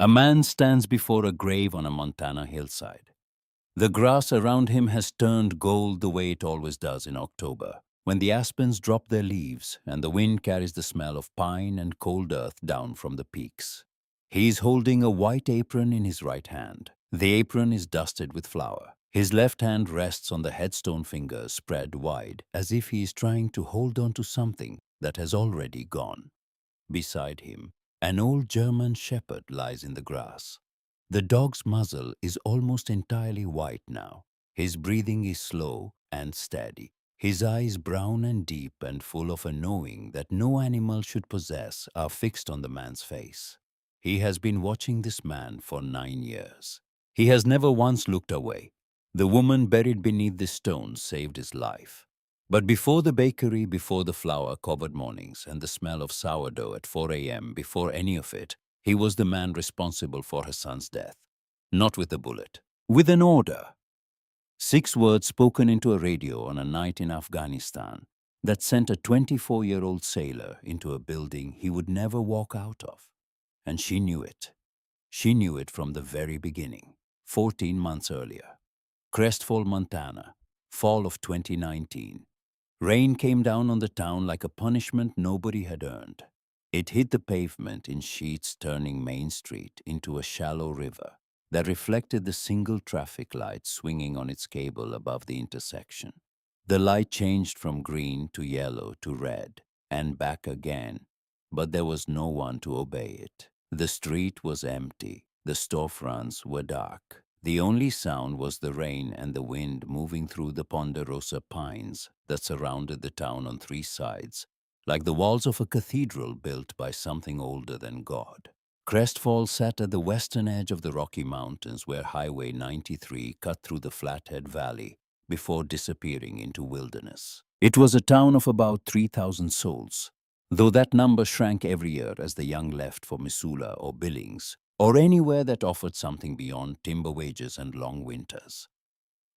A man stands before a grave on a Montana hillside. The grass around him has turned gold the way it always does in October, when the aspens drop their leaves and the wind carries the smell of pine and cold earth down from the peaks. He is holding a white apron in his right hand. The apron is dusted with flour. His left hand rests on the headstone fingers spread wide, as if he is trying to hold on to something that has already gone. Beside him, an old German shepherd lies in the grass. The dog's muzzle is almost entirely white now. His breathing is slow and steady. His eyes, brown and deep and full of a knowing that no animal should possess, are fixed on the man's face. He has been watching this man for 9 years. He has never once looked away. The woman buried beneath the stones saved his life. But before the bakery, before the flour-covered mornings and the smell of sourdough at 4 a.m., before any of it, he was the man responsible for her son's death. Not with a bullet, with an order. 6 words spoken into a radio on a night in Afghanistan that sent a 24-year-old sailor into a building he would never walk out of. And she knew it. She knew it from the very beginning, 14 months earlier. Crestfall, Montana, fall of 2019. Rain came down on the town like a punishment nobody had earned. It hit the pavement in sheets, turning Main Street into a shallow river that reflected the single traffic light swinging on its cable above the intersection. The light changed from green to yellow to red and back again, but there was no one to obey it. The street was empty. The storefronts were dark. The only sound was the rain and the wind moving through the ponderosa pines that surrounded the town on 3 sides, like the walls of a cathedral built by something older than God. Crestfall sat at the western edge of the Rocky Mountains where Highway 93 cut through the Flathead Valley before disappearing into wilderness. It was a town of about 3,000 souls, though that number shrank every year as the young left for Missoula or Billings, or anywhere that offered something beyond timber wages and long winters.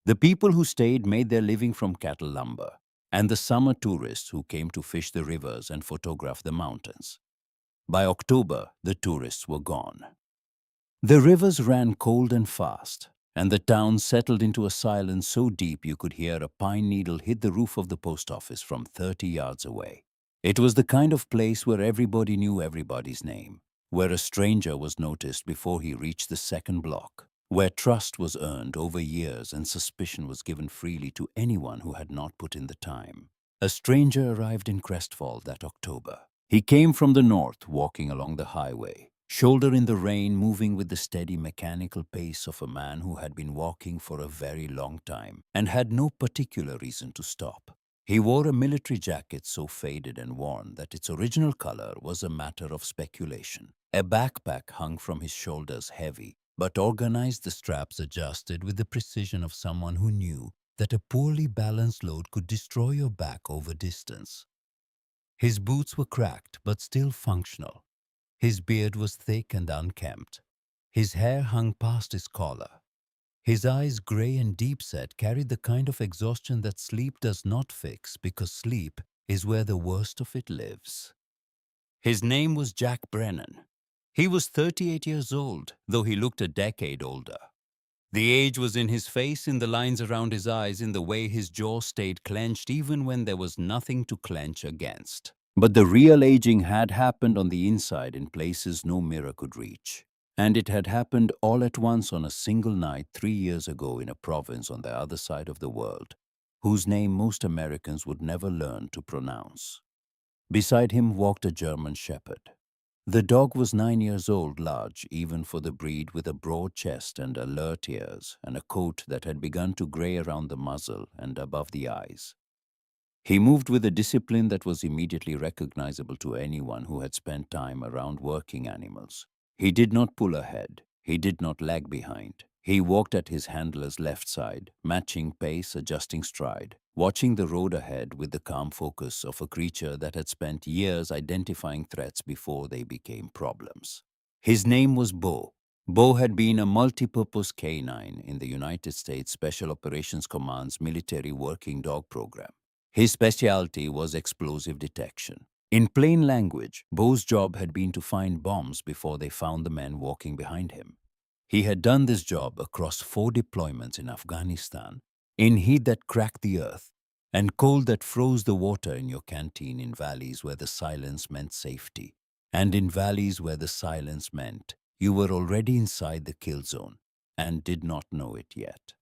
The people who stayed made their living from cattle lumber, and the summer tourists who came to fish the rivers and photograph the mountains. By October, the tourists were gone. The rivers ran cold and fast, and the town settled into a silence so deep you could hear a pine needle hit the roof of the post office from 30 yards away. It was the kind of place where everybody knew everybody's name, where a stranger was noticed before he reached the second block, where trust was earned over years and suspicion was given freely to anyone who had not put in the time. A stranger arrived in Crestfall that October. He came from the north, walking along the highway, shoulder in the rain, moving with the steady mechanical pace of a man who had been walking for a very long time and had no particular reason to stop. He wore a military jacket so faded and worn that its original color was a matter of speculation. A backpack hung from his shoulders heavy, but organized, the straps adjusted with the precision of someone who knew that a poorly balanced load could destroy your back over distance. His boots were cracked but still functional. His beard was thick and unkempt. His hair hung past his collar. His eyes, gray and deep-set, carried the kind of exhaustion that sleep does not fix because sleep is where the worst of it lives. His name was Jack Brennan. He was 38 years old, though he looked a decade older. The age was in his face, in the lines around his eyes, in the way his jaw stayed clenched even when there was nothing to clench against. But the real aging had happened on the inside in places no mirror could reach. And it had happened all at once on a single night 3 years ago in a province on the other side of the world, whose name most Americans would never learn to pronounce. Beside him walked a German shepherd. The dog was 9 years old, large even for the breed, with a broad chest and alert ears and a coat that had begun to gray around the muzzle and above the eyes. He moved with a discipline that was immediately recognizable to anyone who had spent time around working animals. He did not pull ahead. He did not lag behind. He walked at his handler's left side, matching pace, adjusting stride, watching the road ahead with the calm focus of a creature that had spent years identifying threats before they became problems. His name was Bo. Bo had been a multi-purpose canine in the United States Special Operations Command's military working dog program. His specialty was explosive detection. In plain language, Bo's job had been to find bombs before they found the men walking behind him. He had done this job across 4 deployments in Afghanistan, in heat that cracked the earth, and cold that froze the water in your canteen, in valleys where the silence meant safety, and in valleys where the silence meant you were already inside the kill zone and did not know it yet.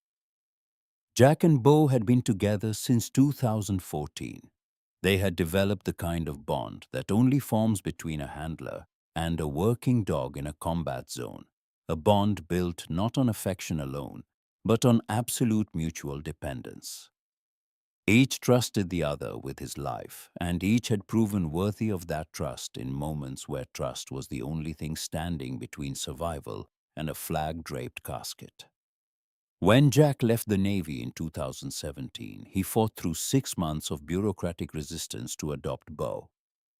Jack and Bo had been together since 2014. They had developed the kind of bond that only forms between a handler and a working dog in a combat zone, a bond built not on affection alone, but on absolute mutual dependence. Each trusted the other with his life, and each had proven worthy of that trust in moments where trust was the only thing standing between survival and a flag-draped casket. When Jack left the Navy in 2017, he fought through 6 months of bureaucratic resistance to adopt Bo.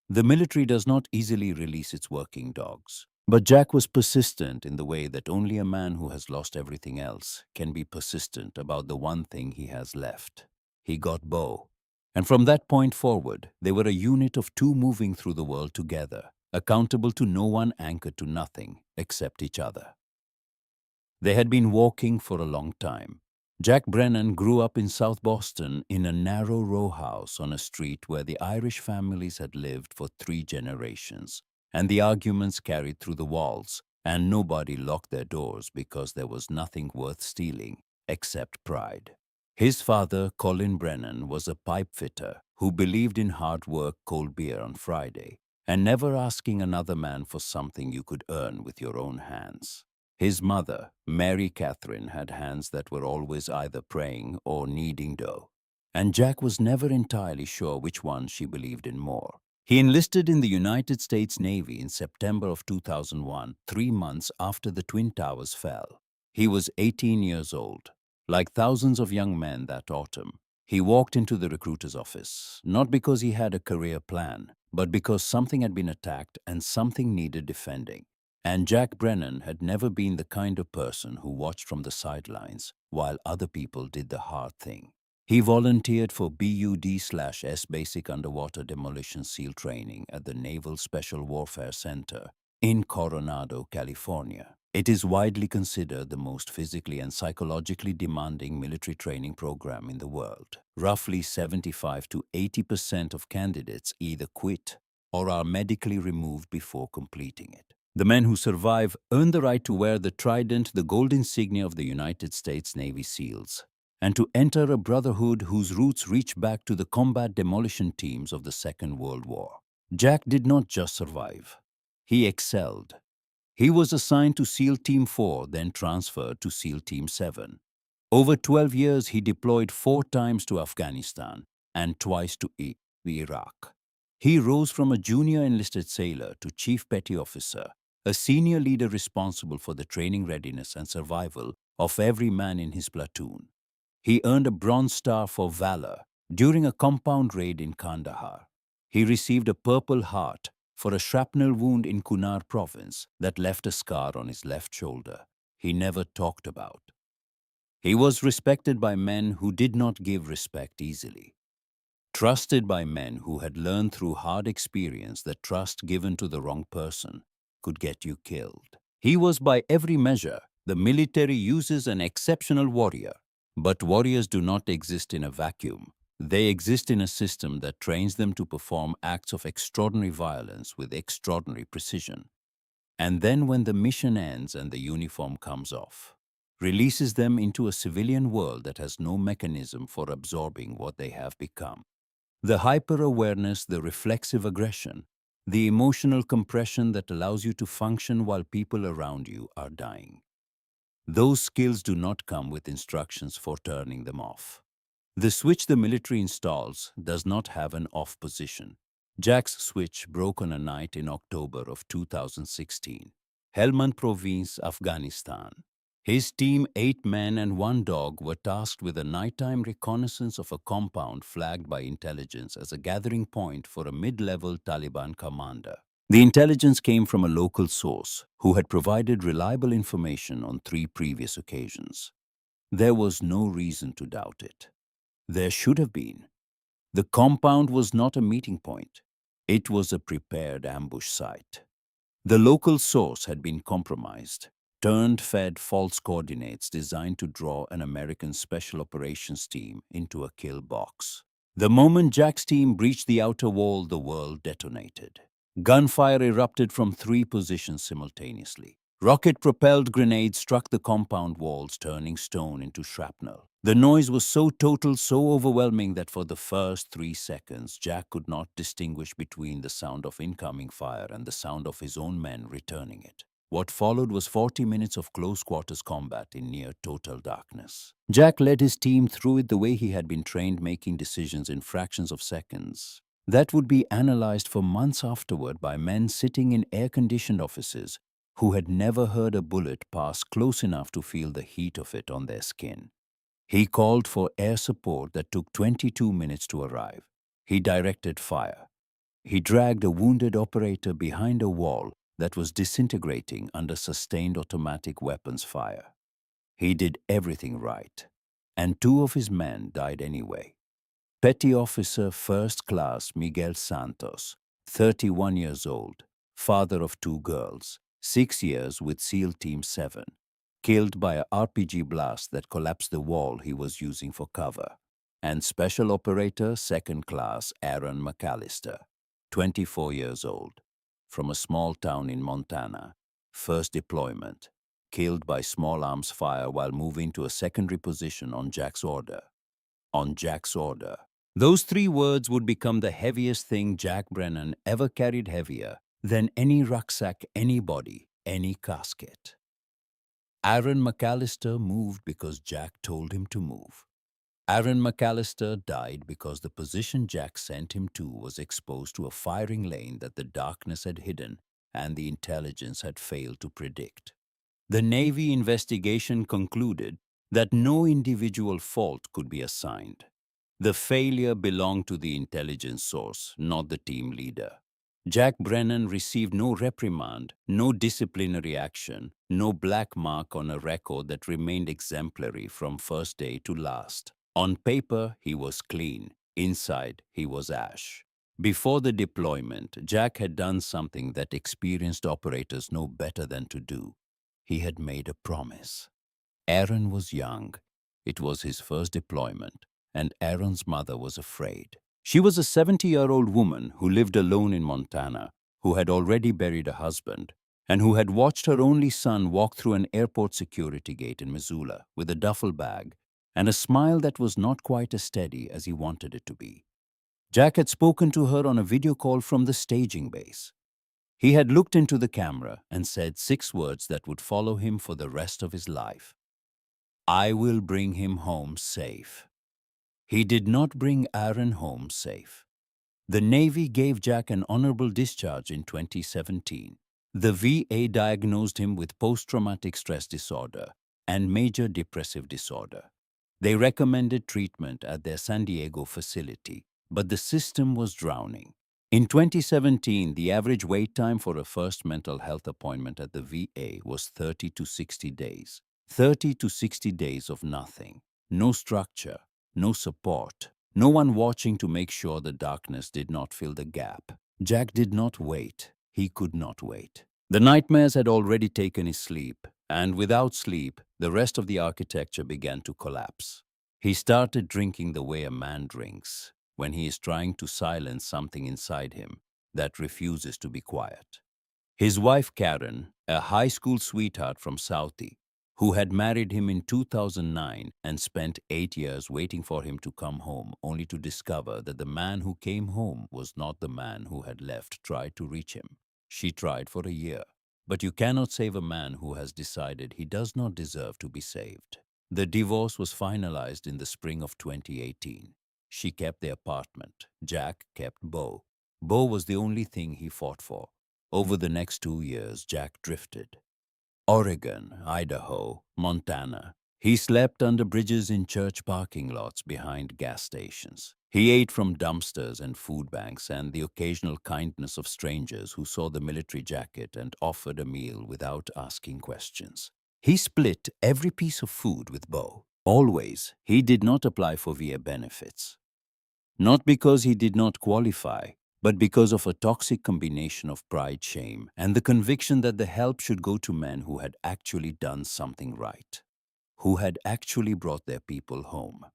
The military does not easily release its working dogs, but Jack was persistent in the way that only a man who has lost everything else can be persistent about the one thing he has left. He got Bo. And from that point forward, they were a unit of two moving through the world together, accountable to no one, anchored to nothing except each other. They had been walking for a long time. Jack Brennan grew up in South Boston in a narrow row house on a street where the Irish families had lived for 3 generations, and the arguments carried through the walls, and nobody locked their doors because there was nothing worth stealing except pride. His father, Colin Brennan, was a pipe fitter who believed in hard work, cold beer on Friday, and never asking another man for something you could earn with your own hands. His mother, Mary Catherine, had hands that were always either praying or kneading dough, and Jack was never entirely sure which one she believed in more. He enlisted in the United States Navy in September of 2001, 3 months after the Twin Towers fell. He was 18 years old. Like thousands of young men that autumn, he walked into the recruiter's office, not because he had a career plan, but because something had been attacked and something needed defending. And Jack Brennan had never been the kind of person who watched from the sidelines while other people did the hard thing. He volunteered for BUD/S Basic Underwater Demolition SEAL training at the Naval Special Warfare Center in Coronado, California. It is widely considered the most physically and psychologically demanding military training program in the world. Roughly 75 to 80% of candidates either quit or are medically removed before completing it. The men who survive earn the right to wear the trident, the gold insignia of the United States Navy SEALs, and to enter a brotherhood whose roots reach back to the combat demolition teams of the Second World War. Jack did not just survive. He excelled. He was assigned to SEAL Team 4, then transferred to SEAL Team 7. Over 12 years, he deployed 4 times to Afghanistan and twice to Iraq. He rose from a junior enlisted sailor to chief petty officer, a senior leader responsible for the training readiness and survival of every man in his platoon. He earned a Bronze Star for valor during a compound raid in Kandahar. He received a Purple Heart for a shrapnel wound in Kunar province that left a scar on his left shoulder he never talked about. He was respected by men who did not give respect easily. Trusted by men who had learned through hard experience that trust given to the wrong person could get you killed. He was, by every measure, the military uses an exceptional warrior. But warriors do not exist in a vacuum. They exist in a system that trains them to perform acts of extraordinary violence with extraordinary precision. And then when the mission ends and the uniform comes off, releases them into a civilian world that has no mechanism for absorbing what they have become. The hyper-awareness, the reflexive aggression, the emotional compression that allows you to function while people around you are dying. Those skills do not come with instructions for turning them off. The switch the military installs does not have an off position. Jack's switch broke on a night in October of 2016. Helmand Province, Afghanistan. His team, 8 men and 1 dog, were tasked with a nighttime reconnaissance of a compound flagged by intelligence as a gathering point for a mid-level Taliban commander. The intelligence came from a local source who had provided reliable information on 3 previous occasions. There was no reason to doubt it. There should have been. The compound was not a meeting point. It was a prepared ambush site. The local source had been compromised, fed false coordinates designed to draw an American Special Operations team into a kill box. The moment Jack's team breached the outer wall, the world detonated. Gunfire erupted from three positions simultaneously. Rocket-propelled grenades struck the compound walls, turning stone into shrapnel. The noise was so total, so overwhelming that for the first 3 seconds, Jack could not distinguish between the sound of incoming fire and the sound of his own men returning it. What followed was 40 minutes of close-quarters combat in near total darkness. Jack led his team through it the way he had been trained, making decisions in fractions of seconds that would be analyzed for months afterward by men sitting in air-conditioned offices who had never heard a bullet pass close enough to feel the heat of it on their skin. He called for air support that took 22 minutes to arrive. He directed fire. He dragged a wounded operator behind a wall that was disintegrating under sustained automatic weapons fire. He did everything right, and two of his men died anyway. Petty Officer First Class Miguel Santos, 31 years old, father of two girls, 6 years with SEAL Team 7, killed by a RPG blast that collapsed the wall he was using for cover. And Special Operator Second Class Aaron McAllister, 24 years old, from a small town in Montana, first deployment, killed by small arms fire while moving to a secondary position on Jack's order. On Jack's order. Those three words would become the heaviest thing Jack Brennan ever carried, heavier than any rucksack, any body, any casket. Aaron McAllister moved because Jack told him to move. Aaron McAllister died because the position Jack sent him to was exposed to a firing lane that the darkness had hidden and the intelligence had failed to predict. The Navy investigation concluded that no individual fault could be assigned. The failure belonged to the intelligence source, not the team leader. Jack Brennan received no reprimand, no disciplinary action, no black mark on a record that remained exemplary from first day to last. On paper, he was clean. Inside, he was ash. Before the deployment, Jack had done something that experienced operators know better than to do. He had made a promise. Aaron was young. It was his first deployment, and Aaron's mother was afraid. She was a 70-year-old woman who lived alone in Montana, who had already buried a husband, and who had watched her only son walk through an airport security gate in Missoula with a duffel bag and a smile that was not quite as steady as he wanted it to be. Jack had spoken to her on a video call from the staging base. He had looked into the camera and said 6 words that would follow him for the rest of his life. I will bring him home safe. He did not bring Aaron home safe. The Navy gave Jack an honorable discharge in 2017. The VA diagnosed him with post-traumatic stress disorder and major depressive disorder. They recommended treatment at their San Diego facility, but the system was drowning. In 2017, the average wait time for a first mental health appointment at the VA was 30 to 60 days. 30 to 60 days of nothing. No structure, no support, no one watching to make sure the darkness did not fill the gap. Jack did not wait. He could not wait. The nightmares had already taken his sleep, and without sleep, the rest of the architecture began to collapse. He started drinking the way a man drinks when he is trying to silence something inside him that refuses to be quiet. His wife Karen, a high school sweetheart from Southie, who had married him in 2009 and spent 8 years waiting for him to come home, only to discover that the man who came home was not the man who had left, tried to reach him. She tried for a year. But you cannot save a man who has decided he does not deserve to be saved. The divorce was finalized in the spring of 2018. She kept the apartment. Jack kept Bo. Bo was the only thing he fought for. Over the next 2 years, Jack drifted. Oregon, Idaho, Montana. He slept under bridges in church parking lots behind gas stations. He ate from dumpsters and food banks and the occasional kindness of strangers who saw the military jacket and offered a meal without asking questions. He split every piece of food with Bo. Always, he did not apply for VA benefits. Not because he did not qualify, but because of a toxic combination of pride, shame, and the conviction that the help should go to men who had actually done something right, who had actually brought their people home.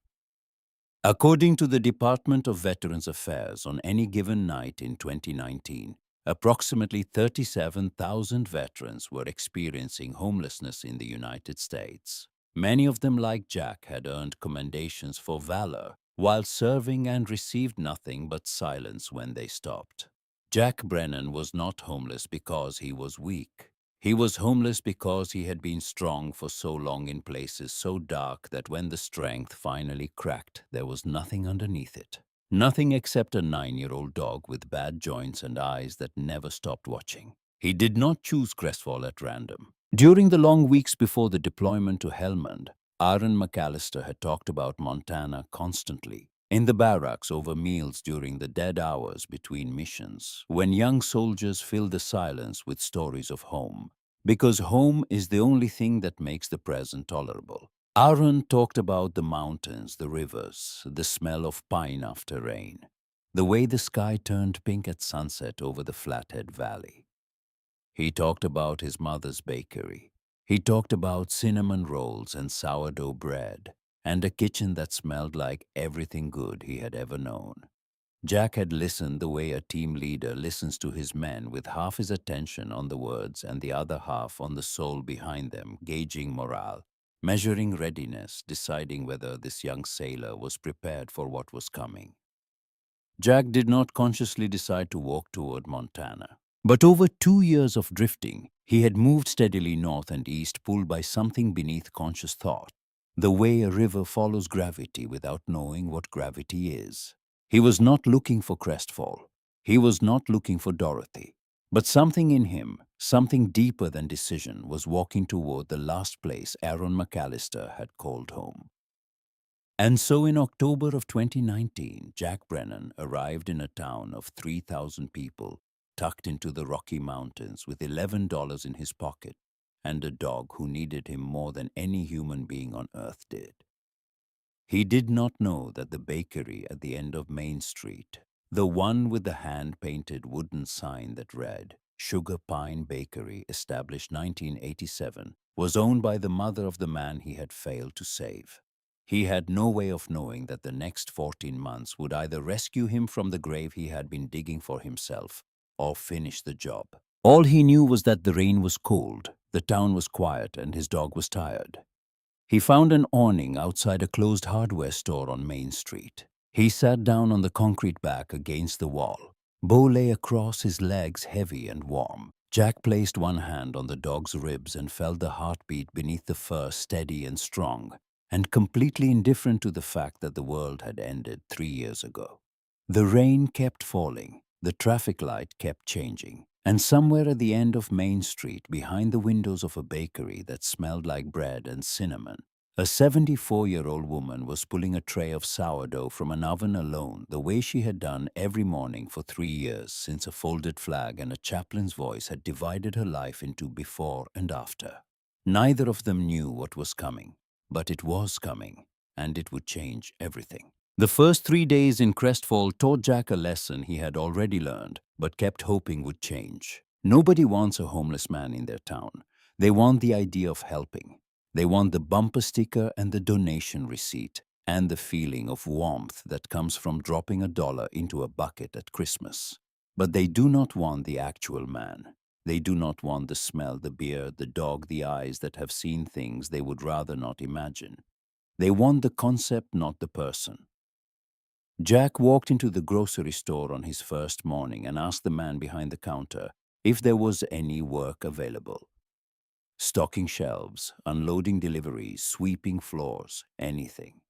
According to the Department of Veterans Affairs, on any given night in 2019, approximately 37,000 veterans were experiencing homelessness in the United States. Many of them, like Jack, had earned commendations for valor while serving and received nothing but silence when they stopped. Jack Brennan was not homeless because he was weak. He was homeless because he had been strong for so long in places so dark that when the strength finally cracked, there was nothing underneath it. Nothing except a 9-year-old dog with bad joints and eyes that never stopped watching. He did not choose Crestfall at random. During the long weeks before the deployment to Helmand, Aaron McAllister had talked about Montana constantly. In the barracks over meals during the dead hours between missions, when young soldiers filled the silence with stories of home. Because home is the only thing that makes the present tolerable. Aaron talked about the mountains, the rivers, the smell of pine after rain, the way the sky turned pink at sunset over the Flathead Valley. He talked about his mother's bakery. He talked about cinnamon rolls and sourdough bread, and a kitchen that smelled like everything good he had ever known. Jack had listened the way a team leader listens to his men, with half his attention on the words and the other half on the soul behind them, gauging morale, measuring readiness, deciding whether this young sailor was prepared for what was coming. Jack did not consciously decide to walk toward Montana. But over 2 years of drifting, he had moved steadily north and east, pulled by something beneath conscious thought, the way a river follows gravity without knowing what gravity is. He was not looking for Crestfall. He was not looking for Dorothy. But something in him, something deeper than decision, was walking toward the last place Aaron McAllister had called home. And so in October of 2019, Jack Brennan arrived in a town of 3,000 people, tucked into the Rocky Mountains with $11 in his pocket and a dog who needed him more than any human being on earth did. He did not know that the bakery at the end of Main Street, the one with the hand-painted wooden sign that read, Sugar Pine Bakery, established 1987, was owned by the mother of the man he had failed to save. He had no way of knowing that the next 14 months would either rescue him from the grave he had been digging for himself or finish the job. All he knew was that the rain was cold, the town was quiet, and his dog was tired. He found an awning outside a closed hardware store on Main Street. He sat down on the concrete back against the wall. Bo lay across his legs, heavy and warm. Jack placed one hand on the dog's ribs and felt the heartbeat beneath the fur, steady and strong, and completely indifferent to the fact that the world had ended 3 years ago. The rain kept falling. The traffic light kept changing. And somewhere at the end of Main Street, behind the windows of a bakery that smelled like bread and cinnamon, a 74-year-old woman was pulling a tray of sourdough from an oven alone, the way she had done every morning for 3 years, since a folded flag and a chaplain's voice had divided her life into before and after. Neither of them knew what was coming, but it was coming, and it would change everything. The first 3 days in Crestfall taught Jack a lesson he had already learned, but kept hoping would change. Nobody wants a homeless man in their town. They want the idea of helping. They want the bumper sticker and the donation receipt, and the feeling of warmth that comes from dropping $1 into a bucket at Christmas. But they do not want the actual man. They do not want the smell, the beard, the dog, the eyes that have seen things they would rather not imagine. They want the concept, not the person. Jack walked into the grocery store on his first morning and asked the man behind the counter if there was any work available. Stocking shelves, unloading deliveries, sweeping floors, anything.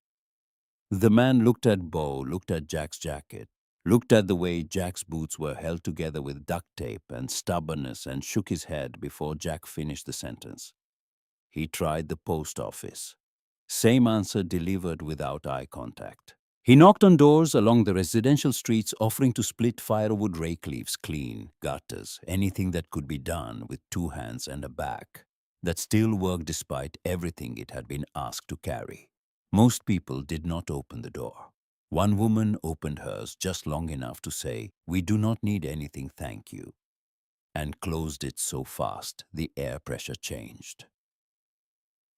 The man looked at Bo, looked at Jack's jacket, looked at the way Jack's boots were held together with duct tape and stubbornness, and shook his head before Jack finished the sentence. He tried the post office. Same answer delivered without eye contact. He knocked on doors along the residential streets, offering to split firewood rake leaves, clean gutters, anything that could be done with 2 hands and a back that still worked despite everything it had been asked to carry. Most people did not open the door. One woman opened hers just long enough to say, "We do not need anything, thank you," and closed it so fast the air pressure changed.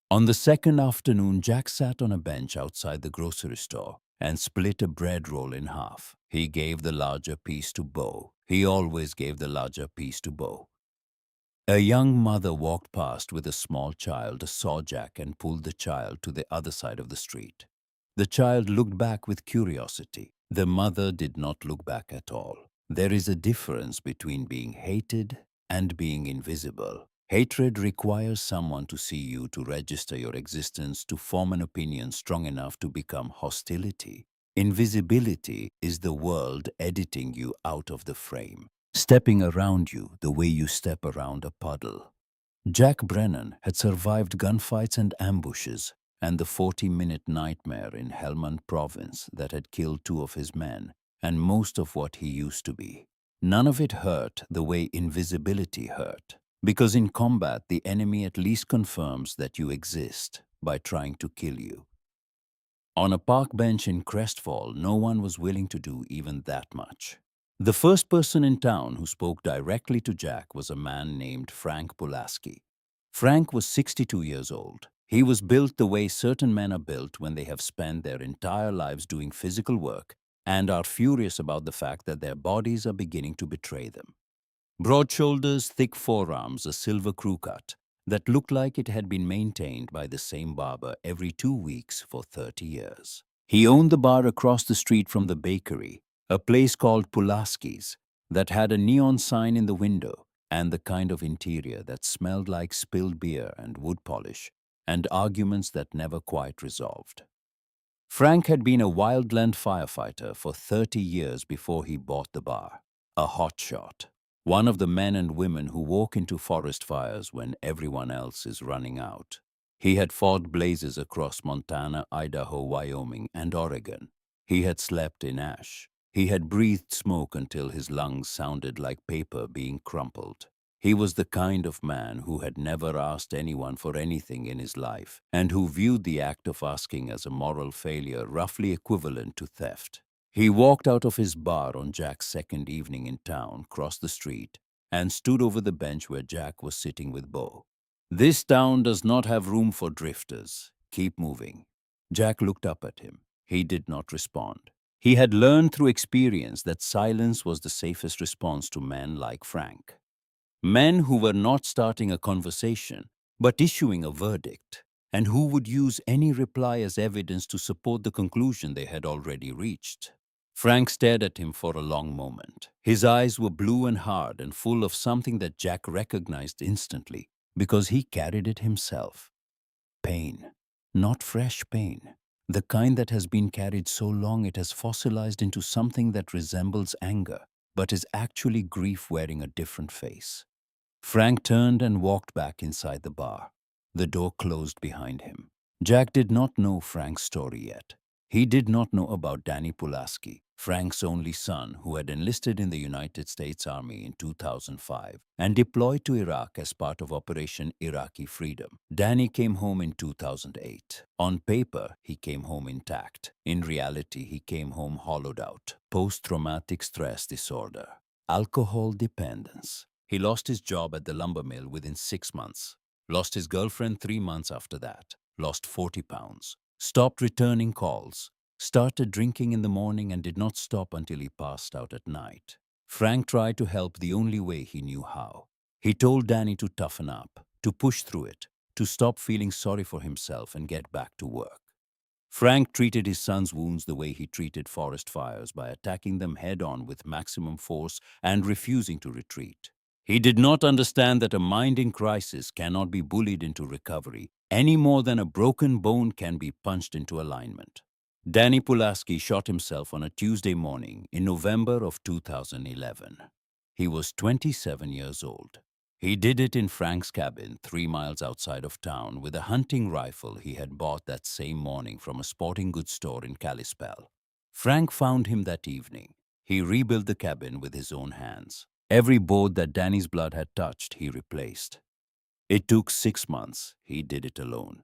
On the second afternoon, Jack sat on a bench outside the grocery store and split a bread roll in half. He gave the larger piece to Bo. He always gave the larger piece to Bo. A young mother walked past with a small child, saw Jack, and pulled the child to the other side of the street. The child looked back with curiosity. The mother did not look back at all. There is a difference between being hated and being invisible. Hatred requires someone to see you to register your existence, to form an opinion strong enough to become hostility. Invisibility is the world editing you out of the frame, stepping around you the way you step around a puddle. Jack Brennan had survived gunfights and ambushes and the 40-minute nightmare in Helmand province that had killed two of his men and most of what he used to be. None of it hurt the way invisibility hurt, because in combat the enemy at least confirms that you exist by trying to kill you. On a park bench in Crestfall, no one was willing to do even that much. The first person in town who spoke directly to Jack was a man named Frank Pulaski. Frank was 62 years old. He was built the way certain men are built when they have spent their entire lives doing physical work and are furious about the fact that their bodies are beginning to betray them. Broad shoulders, thick forearms, a silver crew cut that looked like it had been maintained by the same barber every 2 weeks for 30 years. He owned the bar across the street from the bakery, a place called Pulaski's, that had a neon sign in the window and the kind of interior that smelled like spilled beer and wood polish and arguments that never quite resolved. Frank had been a wildland firefighter for 30 years before he bought the bar, a hotshot. One of the men and women who walk into forest fires when everyone else is running out. He had fought blazes across Montana, Idaho, Wyoming, and Oregon. He had slept in ash. He had breathed smoke until his lungs sounded like paper being crumpled. He was the kind of man who had never asked anyone for anything in his life and who viewed the act of asking as a moral failure roughly equivalent to theft. He walked out of his bar on Jack's second evening in town, crossed the street, and stood over the bench where Jack was sitting with Bo. "This town does not have room for drifters. Keep moving." Jack looked up at him. He did not respond. He had learned through experience that silence was the safest response to men like Frank. Men who were not starting a conversation, but issuing a verdict, and who would use any reply as evidence to support the conclusion they had already reached. Frank stared at him for a long moment. His eyes were blue and hard and full of something that Jack recognized instantly, because he carried it himself. Pain. Not fresh pain. The kind that has been carried so long it has fossilized into something that resembles anger, but is actually grief wearing a different face. Frank turned and walked back inside the bar. The door closed behind him. Jack did not know Frank's story yet. He did not know about Danny Pulaski, Frank's only son, who had enlisted in the United States Army in 2005 and deployed to Iraq as part of Operation Iraqi Freedom. Danny came home in 2008. On paper, he came home intact. In reality, he came home hollowed out. Post-traumatic stress disorder. Alcohol dependence. He lost his job at the lumber mill within 6 months. Lost his girlfriend 3 months after that. Lost 40 pounds. Stopped returning calls. Started drinking in the morning and did not stop until he passed out at night. Frank tried to help the only way he knew how. He told Danny to toughen up, to push through it, to stop feeling sorry for himself and get back to work. Frank treated his son's wounds the way he treated forest fires, by attacking them head-on with maximum force and refusing to retreat. He did not understand that a mind in crisis cannot be bullied into recovery, any more than a broken bone can be punched into alignment. Danny Pulaski shot himself on a Tuesday morning in November of 2011. He was 27 years old. He did it in Frank's cabin 3 miles outside of town with a hunting rifle he had bought that same morning from a sporting goods store in Kalispell. Frank found him that evening. He rebuilt the cabin with his own hands. Every board that Danny's blood had touched, he replaced. It took 6 months. He did it alone.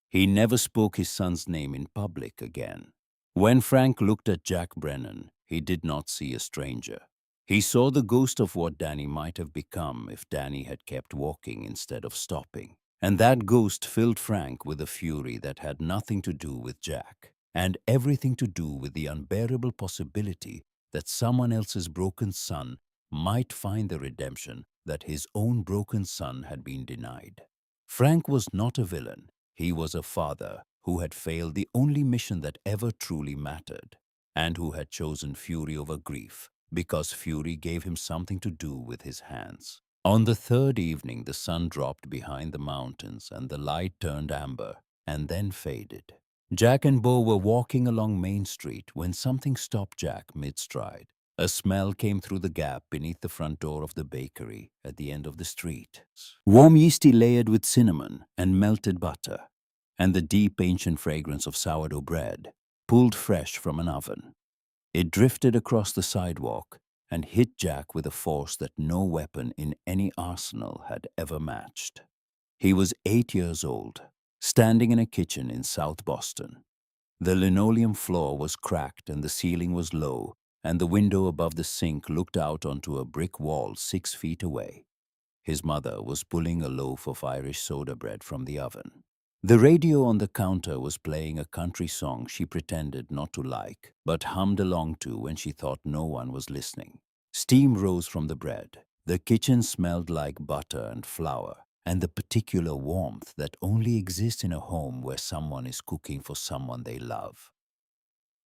He never spoke his son's name in public again. When Frank looked at Jack Brennan, he did not see a stranger. He saw the ghost of what Danny might have become if Danny had kept walking instead of stopping. And that ghost filled Frank with a fury that had nothing to do with Jack, and everything to do with the unbearable possibility that someone else's broken son might find the redemption that his own broken son had been denied. Frank was not a villain. He was a father who had failed the only mission that ever truly mattered, and who had chosen fury over grief because fury gave him something to do with his hands. On the third evening, the sun dropped behind the mountains and the light turned amber and then faded. Jack and Bo were walking along Main Street when something stopped Jack mid-stride. A smell came through the gap beneath the front door of the bakery at the end of the street. Warm yeasty layered with cinnamon and melted butter, and the deep ancient fragrance of sourdough bread, pulled fresh from an oven. It drifted across the sidewalk and hit Jack with a force that no weapon in any arsenal had ever matched. He was 8 years old, standing in a kitchen in South Boston. The linoleum floor was cracked and the ceiling was low, and the window above the sink looked out onto a brick wall 6 feet away. His mother was pulling a loaf of Irish soda bread from the oven. The radio on the counter was playing a country song she pretended not to like, but hummed along to when she thought no one was listening. Steam rose from the bread. The kitchen smelled like butter and flour, and the particular warmth that only exists in a home where someone is cooking for someone they love.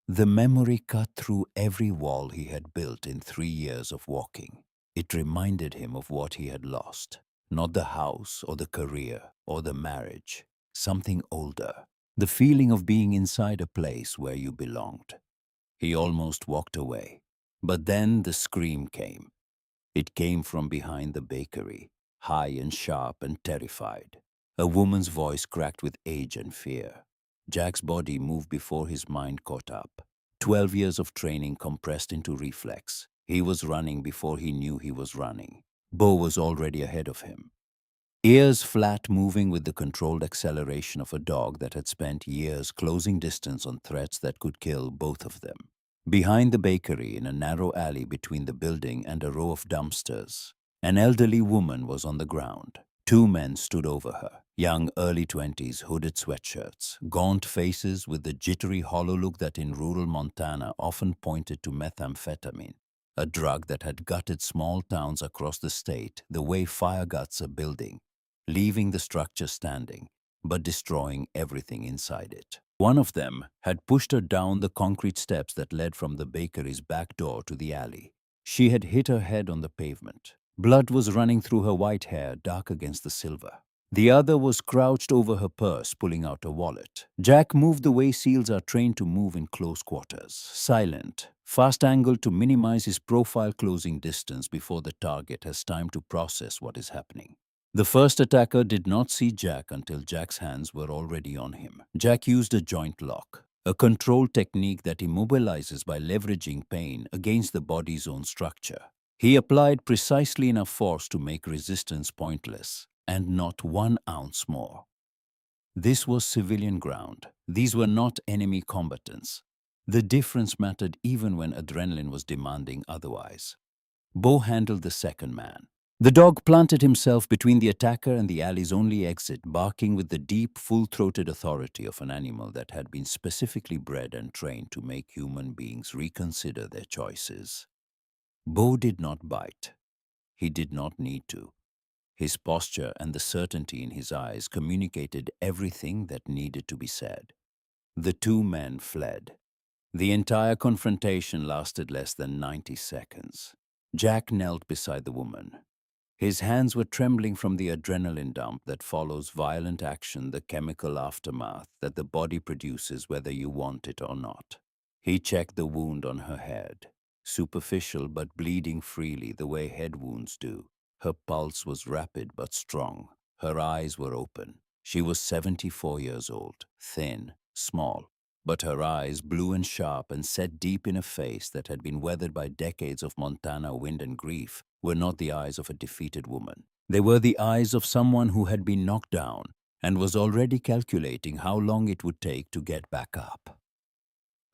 The memory cut through every wall he had built in 3 years of walking. It reminded him of what he had lost, not the house or the career or the marriage, something older, the feeling of being inside a place where you belonged. He almost walked away, but then the scream came. It came from behind the bakery, high and sharp and terrified. A woman's voice cracked with age and fear. Jack's body moved before his mind caught up. 12 years of training compressed into reflex. He was running before he knew he was running. Bo was already ahead of him. Ears flat, moving with the controlled acceleration of a dog that had spent years closing distance on threats that could kill both of them. Behind the bakery, in a narrow alley between the building and a row of dumpsters, an elderly woman was on the ground. 2 men stood over her, young early 20s, hooded sweatshirts, gaunt faces with the jittery hollow look that in rural Montana often pointed to methamphetamine, a drug that had gutted small towns across the state the way fire guts a building, leaving the structure standing, but destroying everything inside it. One of them had pushed her down the concrete steps that led from the bakery's back door to the alley. She had hit her head on the pavement. Blood was running through her white hair, dark against the silver. The other was crouched over her purse, pulling out a wallet. Jack moved the way SEALs are trained to move in close quarters, silent, fast-angled to minimize his profile closing distance before the target has time to process what is happening. The first attacker did not see Jack until Jack's hands were already on him. Jack used a joint lock, a control technique that immobilizes by leveraging pain against the body's own structure. He applied precisely enough force to make resistance pointless, and not 1 ounce more. This was civilian ground. These were not enemy combatants. The difference mattered even when adrenaline was demanding otherwise. Bo handled the second man. The dog planted himself between the attacker and the alley's only exit, barking with the deep, full-throated authority of an animal that had been specifically bred and trained to make human beings reconsider their choices. Bo did not bite. He did not need to. His posture and the certainty in his eyes communicated everything that needed to be said. The 2 men fled. The entire confrontation lasted less than 90 seconds. Jack knelt beside the woman. His hands were trembling from the adrenaline dump that follows violent action, the chemical aftermath that the body produces whether you want it or not. He checked the wound on her head, superficial but bleeding freely the way head wounds do. Her pulse was rapid but strong. Her eyes were open. She was 74 years old, thin, small, but her eyes, blue and sharp and set deep in a face that had been weathered by decades of Montana wind and grief, were not the eyes of a defeated woman. They were the eyes of someone who had been knocked down and was already calculating how long it would take to get back up.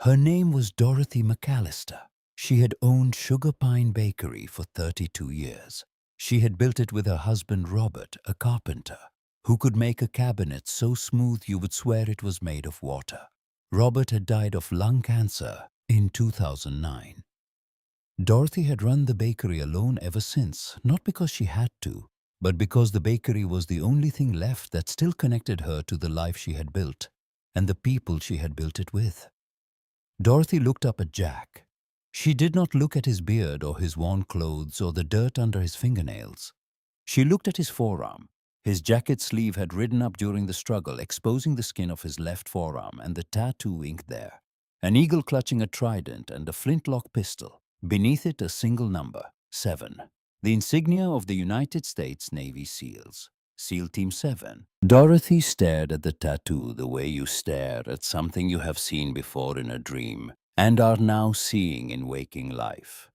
Her name was Dorothy McAllister. She had owned Sugar Pine Bakery for 32 years. She had built it with her husband Robert, a carpenter, who could make a cabinet so smooth you would swear it was made of water. Robert had died of lung cancer in 2009. Dorothy had run the bakery alone ever since, not because she had to, but because the bakery was the only thing left that still connected her to the life she had built and the people she had built it with. Dorothy looked up at Jack. She did not look at his beard or his worn clothes or the dirt under his fingernails. She looked at his forearm. His jacket sleeve had ridden up during the struggle, exposing the skin of his left forearm and the tattoo inked there. An eagle clutching a trident and a flintlock pistol. Beneath it a single number, 7. The insignia of the United States Navy SEALs. SEAL Team 7. Dorothy stared at the tattoo the way you stare at something you have seen before in a dream and are now seeing in waking life.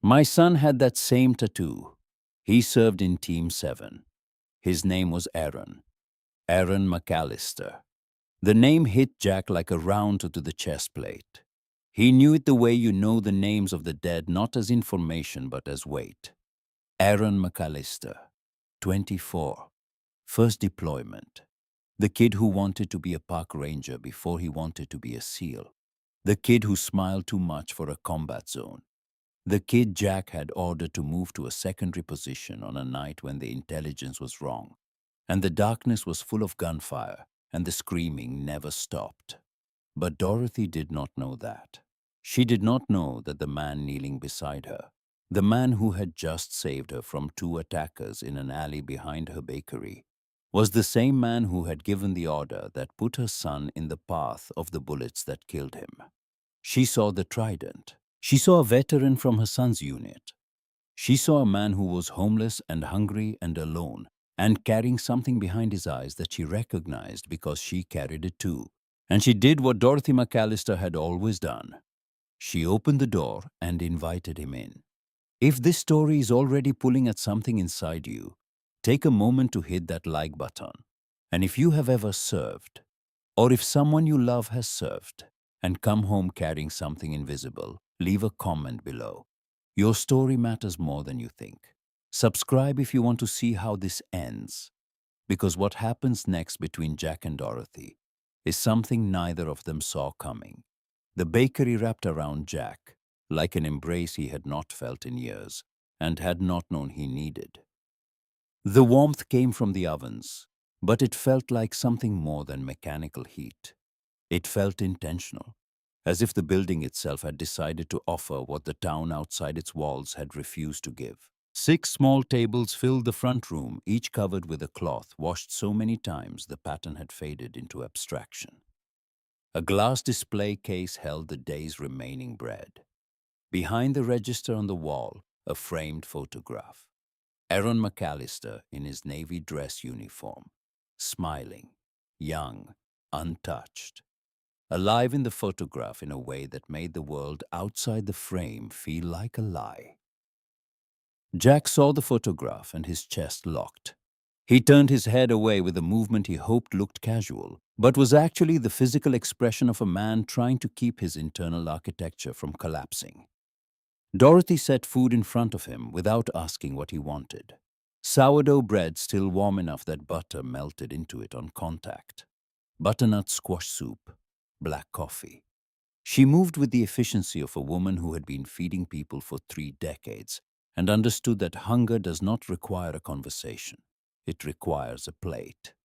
My son had that same tattoo. He served in Team 7. His name was Aaron McAllister. The name hit Jack like a round to the chest plate. He knew it the way you know the names of the dead, not as information but as weight. Aaron McAllister, 24. First deployment. The kid who wanted to be a park ranger before he wanted to be a SEAL. The kid who smiled too much for a combat zone. The kid Jack had ordered to move to a secondary position on a night when the intelligence was wrong, and the darkness was full of gunfire, and the screaming never stopped. But Dorothy did not know that. She did not know that the man kneeling beside her, the man who had just saved her from 2 attackers in an alley behind her bakery, was the same man who had given the order that put her son in the path of the bullets that killed him. She saw the trident. She saw a veteran from her son's unit. She saw a man who was homeless and hungry and alone and carrying something behind his eyes that she recognized because she carried it too. And she did what Dorothy McAllister had always done. She opened the door and invited him in. If this story is already pulling at something inside you, take a moment to hit that like button. And if you have ever served, or if someone you love has served and come home carrying something invisible, leave a comment below. Your story matters more than you think. Subscribe if you want to see how this ends, because what happens next between Jack and Dorothy is something neither of them saw coming. The bakery wrapped around Jack like an embrace he had not felt in years and had not known he needed. The warmth came from the ovens, but it felt like something more than mechanical heat. It felt intentional, as if the building itself had decided to offer what the town outside its walls had refused to give. 6 small tables filled the front room, each covered with a cloth washed so many times the pattern had faded into abstraction. A glass display case held the day's remaining bread. Behind the register on the wall, a framed photograph. Aaron McAllister in his Navy dress uniform, smiling, young, untouched. Alive in the photograph in a way that made the world outside the frame feel like a lie. Jack saw the photograph and his chest locked. He turned his head away with a movement he hoped looked casual, but was actually the physical expression of a man trying to keep his internal architecture from collapsing. Dorothy set food in front of him without asking what he wanted. Sourdough bread still warm enough that butter melted into it on contact. Butternut squash soup. Black coffee. She moved with the efficiency of a woman who had been feeding people for 3 decades and understood that hunger does not require a conversation. It requires a plate.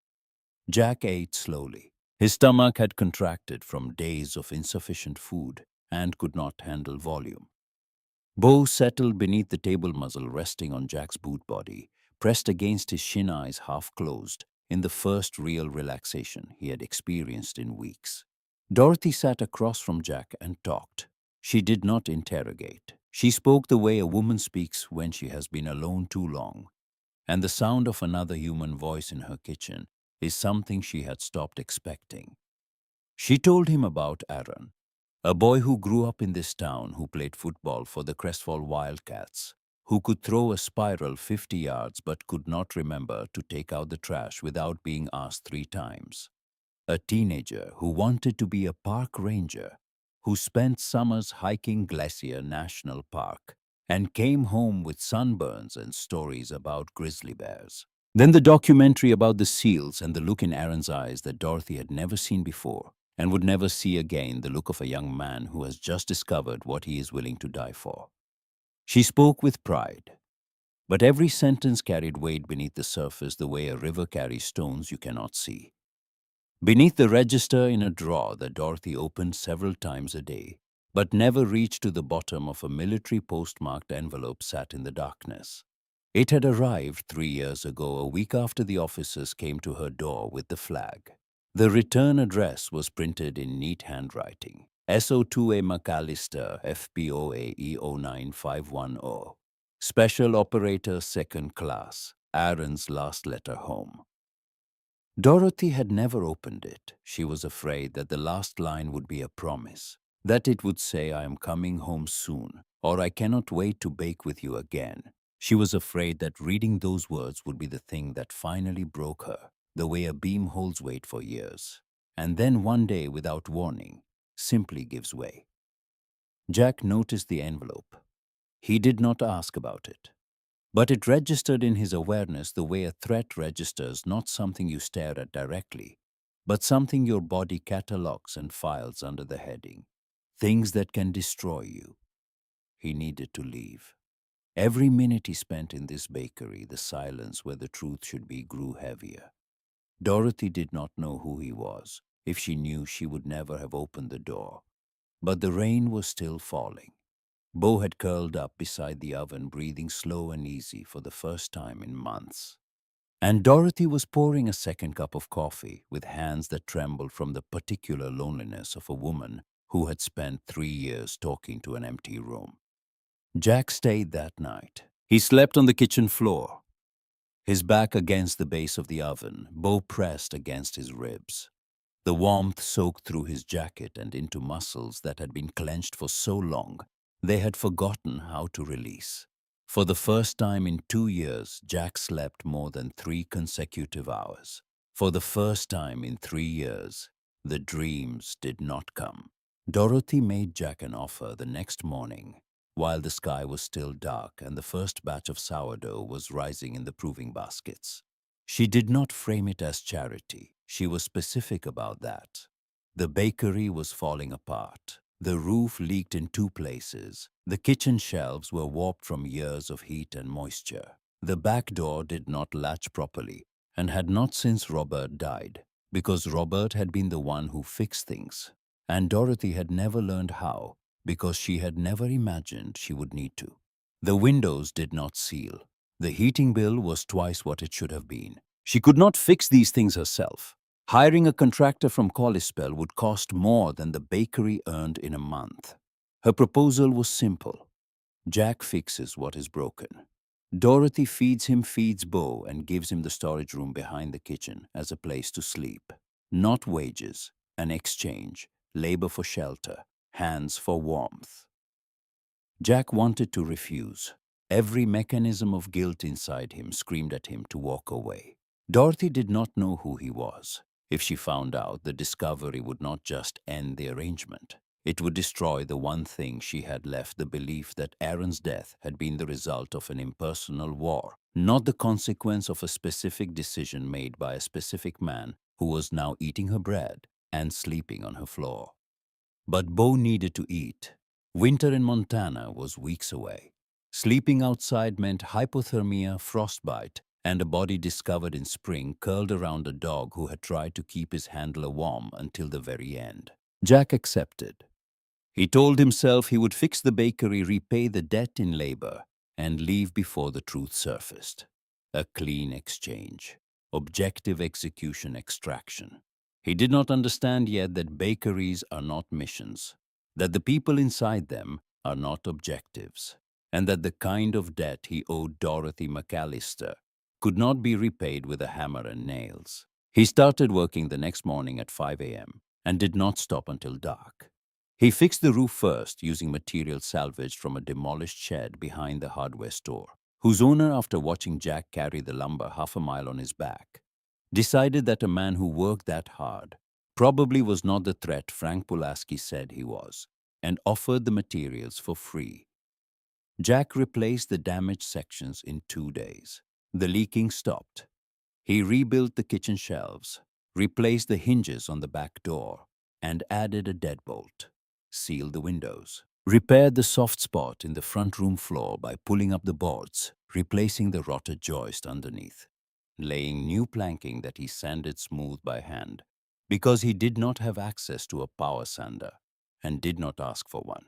Jack ate slowly. His stomach had contracted from days of insufficient food and could not handle volume. Bo settled beneath the table muzzle resting on Jack's boot body, pressed against his shin eyes half closed in the first real relaxation he had experienced in weeks. Dorothy sat across from Jack and talked. She did not interrogate. She spoke the way a woman speaks when she has been alone too long, and the sound of another human voice in her kitchen is something she had stopped expecting. She told him about Aaron, a boy who grew up in this town who played football for the Crestfall Wildcats, who could throw a spiral 50 yards but could not remember to take out the trash without being asked 3 times. A teenager who wanted to be a park ranger who spent summers hiking Glacier National Park and came home with sunburns and stories about grizzly bears. Then the documentary about the seals and the look in Aaron's eyes that Dorothy had never seen before and would never see again, the look of a young man who has just discovered what he is willing to die for. She spoke with pride, but every sentence carried weight beneath the surface the way a river carries stones you cannot see. Beneath the register in a drawer that Dorothy opened several times a day, but never reached to the bottom of a military postmarked envelope sat in the darkness. It had arrived 3 years ago, a week after the officers came to her door with the flag. The return address was printed in neat handwriting. SO2A McAllister, FPOAE 09510. Special Operator 2nd Class, Aaron's last letter home. Dorothy had never opened it. She was afraid that the last line would be a promise, that it would say, "I am coming home soon," or "I cannot wait to bake with you again." She was afraid that reading those words would be the thing that finally broke her, the way a beam holds weight for years, and then one day, without warning, simply gives way. Jack noticed the envelope. He did not ask about it, but it registered in his awareness the way a threat registers, not something you stare at directly, but something your body catalogs and files under the heading, "Things that can destroy you." He needed to leave. Every minute he spent in this bakery, the silence where the truth should be grew heavier. Dorothy did not know who he was. If she knew, she would never have opened the door. But the rain was still falling. Bo had curled up beside the oven, breathing slow and easy for the first time in months. And Dorothy was pouring a second cup of coffee with hands that trembled from the particular loneliness of a woman who had spent 3 years talking to an empty room. Jack stayed that night. He slept on the kitchen floor, his back against the base of the oven, Bo pressed against his ribs. The warmth soaked through his jacket and into muscles that had been clenched for so long they had forgotten how to release. For the first time in 2 years, Jack slept more than 3 consecutive hours. For the first time in 3 years, the dreams did not come. Dorothy made Jack an offer the next morning, while the sky was still dark and the first batch of sourdough was rising in the proving baskets. She did not frame it as charity. She was specific about that. The bakery was falling apart. The roof leaked in 2 places. The kitchen shelves were warped from years of heat and moisture. The back door did not latch properly and had not since Robert died, because Robert had been the one who fixed things. And Dorothy had never learned how, because she had never imagined she would need to. The windows did not seal. The heating bill was twice what it should have been. She could not fix these things herself. Hiring a contractor from Kalispell would cost more than the bakery earned in a month. Her proposal was simple. Jack fixes what is broken. Dorothy feeds him, feeds Bo, and gives him the storage room behind the kitchen as a place to sleep. Not wages, an exchange, labor for shelter, hands for warmth. Jack wanted to refuse. Every mechanism of guilt inside him screamed at him to walk away. Dorothy did not know who he was. If she found out, the discovery would not just end the arrangement. It would destroy the one thing she had left, the belief that Aaron's death had been the result of an impersonal war, not the consequence of a specific decision made by a specific man who was now eating her bread and sleeping on her floor. But Bo needed to eat. Winter in Montana was weeks away. Sleeping outside meant hypothermia, frostbite, and a body discovered in spring curled around a dog who had tried to keep his handler warm until the very end. Jack accepted. He told himself he would fix the bakery, repay the debt in labor, and leave before the truth surfaced. A clean exchange. Objective execution extraction. He did not understand yet that bakeries are not missions, that the people inside them are not objectives, and that the kind of debt he owed Dorothy McAllister could not be repaid with a hammer and nails. He started working the next morning at 5 a.m. and did not stop until dark. He fixed the roof first using material salvaged from a demolished shed behind the hardware store, whose owner, after watching Jack carry the lumber half a mile on his back, decided that a man who worked that hard probably was not the threat Frank Pulaski said he was. and offered the materials for free. Jack replaced the damaged sections in 2 days. The leaking stopped. He rebuilt the kitchen shelves, replaced the hinges on the back door, and added a deadbolt, sealed the windows, repaired the soft spot in the front room floor by pulling up the boards, replacing the rotted joist underneath, laying new planking that he sanded smooth by hand, because he did not have access to a power sander and did not ask for one.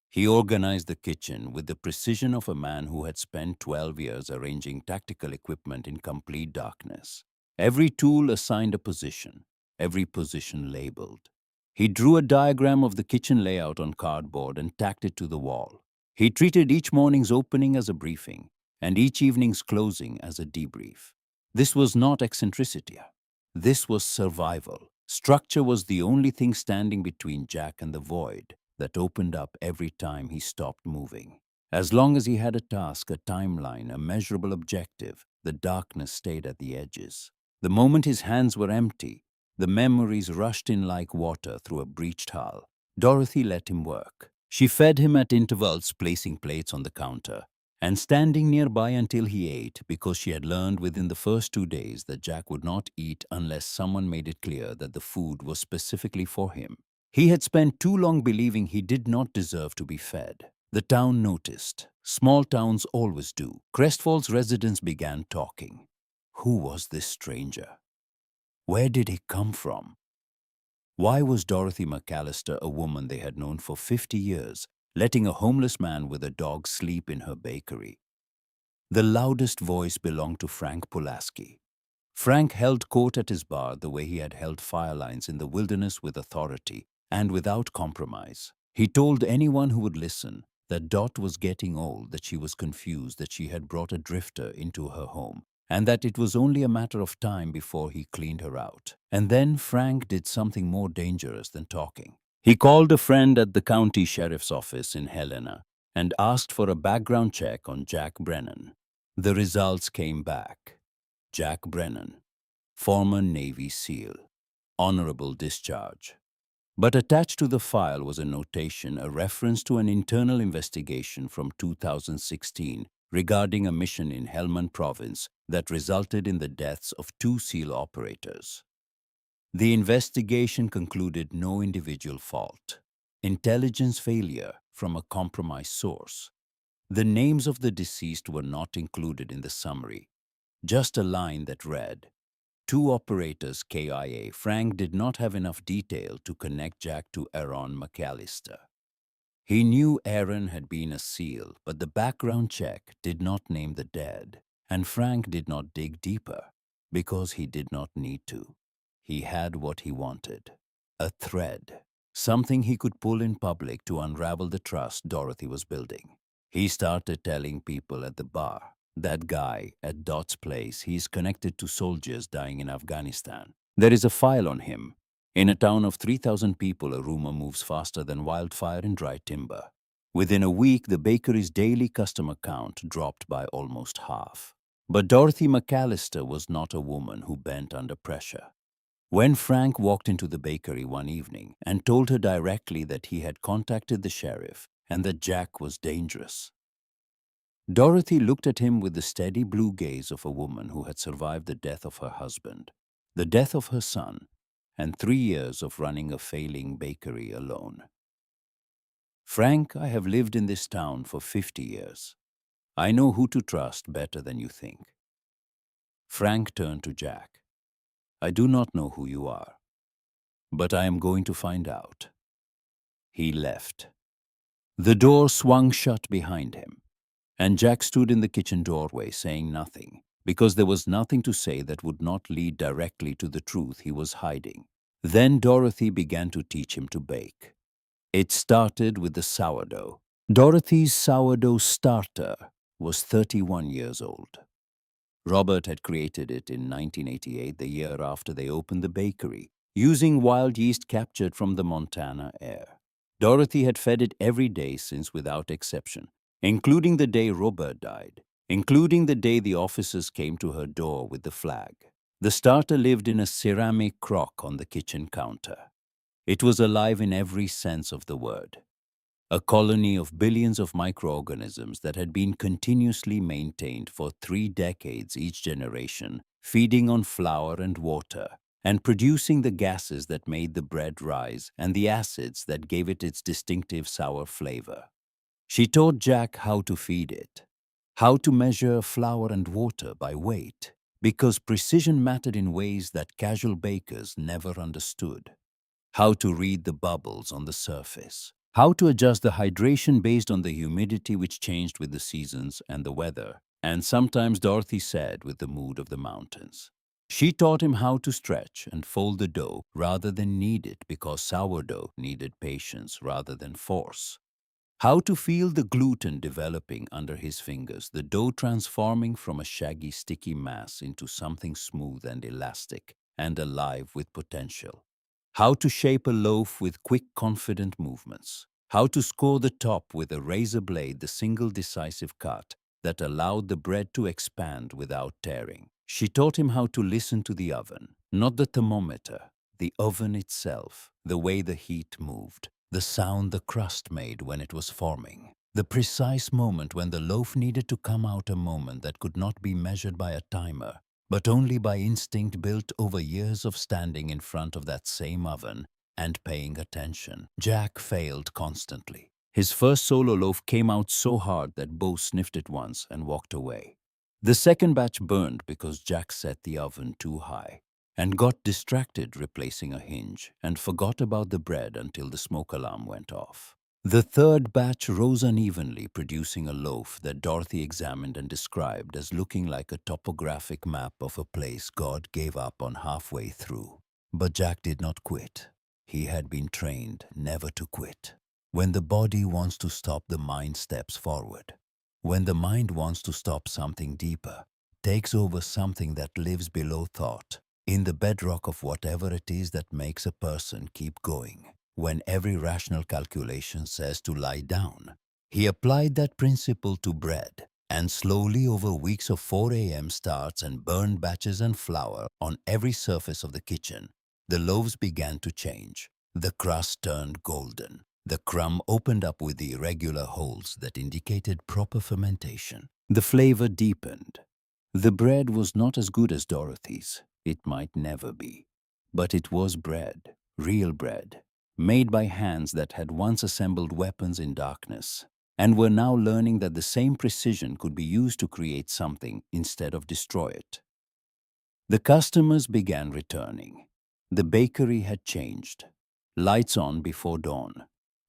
He organized the kitchen with the precision of a man who had spent 12 years arranging tactical equipment in complete darkness. Every tool assigned a position, every position labeled. He drew a diagram of the kitchen layout on cardboard and tacked it to the wall. He treated each morning's opening as a briefing and each evening's closing as a debrief. This was not eccentricity. This was survival. Structure was the only thing standing between Jack and the void that opened up every time he stopped moving. As long as he had a task, a timeline, a measurable objective, the darkness stayed at the edges. The moment his hands were empty, the memories rushed in like water through a breached hull. Dorothy let him work. She fed him at intervals, placing plates on the counter and standing nearby until he ate, because she had learned within the first 2 days that Jack would not eat unless someone made it clear that the food was specifically for him. He had spent too long believing he did not deserve to be fed. The town noticed. Small towns always do. Crestfall's residents began talking. Who was this stranger? Where did he come from? Why was Dorothy McAllister a woman they had known for 50 years, letting a homeless man with a dog sleep in her bakery? The loudest voice belonged to Frank Pulaski. Frank held court at his bar the way he had held fire lines in the wilderness, with authority and without compromise. He told anyone who would listen that Dot was getting old, that she was confused, that she had brought a drifter into her home, and that it was only a matter of time before he cleaned her out. And then Frank did something more dangerous than talking. He called a friend at the county sheriff's office in Helena and asked for a background check on Jack Brennan. The results came back. Jack Brennan, former Navy SEAL, honorable discharge. But attached to the file was a notation, a reference to an internal investigation from 2016 regarding a mission in Helmand Province that resulted in the deaths of 2 SEAL operators. The investigation concluded no individual fault. Intelligence failure from a compromised source. The names of the deceased were not included in the summary. Just a line that read, 2 operators KIA. Frank did not have enough detail to connect Jack to Aaron McAllister. He knew Aaron had been a SEAL, but the background check did not name the dead, and Frank did not dig deeper because he did not need to. He had what he wanted, a thread, something he could pull in public to unravel the trust Dorothy was building. He started telling people at the bar, that guy at Dot's place, he's connected to soldiers dying in Afghanistan. There is a file on him. In a town of 3,000 people, a rumor moves faster than wildfire in dry timber. Within a week, the bakery's daily customer count dropped by almost half. But Dorothy McAllister was not a woman who bent under pressure. When Frank walked into the bakery one evening and told her directly that he had contacted the sheriff and that Jack was dangerous, Dorothy looked at him with the steady blue gaze of a woman who had survived the death of her husband, the death of her son, and 3 years of running a failing bakery alone. Frank, I have lived in this town for 50 years. I know who to trust better than you think. Frank turned to Jack. I do not know who you are, but I am going to find out. He left. The door swung shut behind him, and Jack stood in the kitchen doorway saying nothing, because there was nothing to say that would not lead directly to the truth he was hiding. Then Dorothy began to teach him to bake. It started with the sourdough. Dorothy's sourdough starter was 31 years old. Robert had created it in 1988, the year after they opened the bakery, using wild yeast captured from the Montana air. Dorothy had fed it every day since, without exception, including the day Robert died, including the day the officers came to her door with the flag. The starter lived in a ceramic crock on the kitchen counter. It was alive in every sense of the word. a colony of billions of microorganisms that had been continuously maintained for 3 decades each generation, feeding on flour and water, and producing the gases that made the bread rise and the acids that gave it its distinctive sour flavor. She taught Jack how to feed it, how to measure flour and water by weight, because precision mattered in ways that casual bakers never understood. How to read the bubbles on the surface, how to adjust the hydration based on the humidity which changed with the seasons and the weather, and sometimes Dorothy said with the mood of the mountains. She taught him how to stretch and fold the dough rather than knead it because sourdough needed patience rather than force. How to feel the gluten developing under his fingers, the dough transforming from a shaggy, sticky mass into something smooth and elastic and alive with potential. How to shape a loaf with quick, confident movements. How to score the top with a razor blade, the single decisive cut that allowed the bread to expand without tearing. She taught him how to listen to the oven, not the thermometer, the oven itself, the way the heat moved, the sound the crust made when it was forming, the precise moment when the loaf needed to come out, a moment that could not be measured by a timer, but only by instinct built over years of standing in front of that same oven and paying attention. Jack failed constantly. His first solo loaf came out so hard that Bo sniffed it once and walked away. The second batch burned because Jack set the oven too high and got distracted replacing a hinge and forgot about the bread until the smoke alarm went off. The third batch rose unevenly, producing a loaf that Dorothy examined and described as looking like a topographic map of a place God gave up on halfway through. But Jack did not quit. He had been trained never to quit. When the body wants to stop, the mind steps forward. When the mind wants to stop, something deeper takes over, something that lives below thought, in the bedrock of whatever it is that makes a person keep going. When every rational calculation says to lie down, he applied that principle to bread, and slowly over weeks of 4 a.m. starts and burned batches and flour on every surface of the kitchen, the loaves began to change. The crust turned golden. The crumb opened up with the irregular holes that indicated proper fermentation. The flavor deepened. The bread was not as good as Dorothy's. It might never be. But it was bread, real bread, made by hands that had once assembled weapons in darkness and were now learning that the same precision could be used to create something instead of destroy it. The customers began returning. The bakery had changed. Lights on before dawn.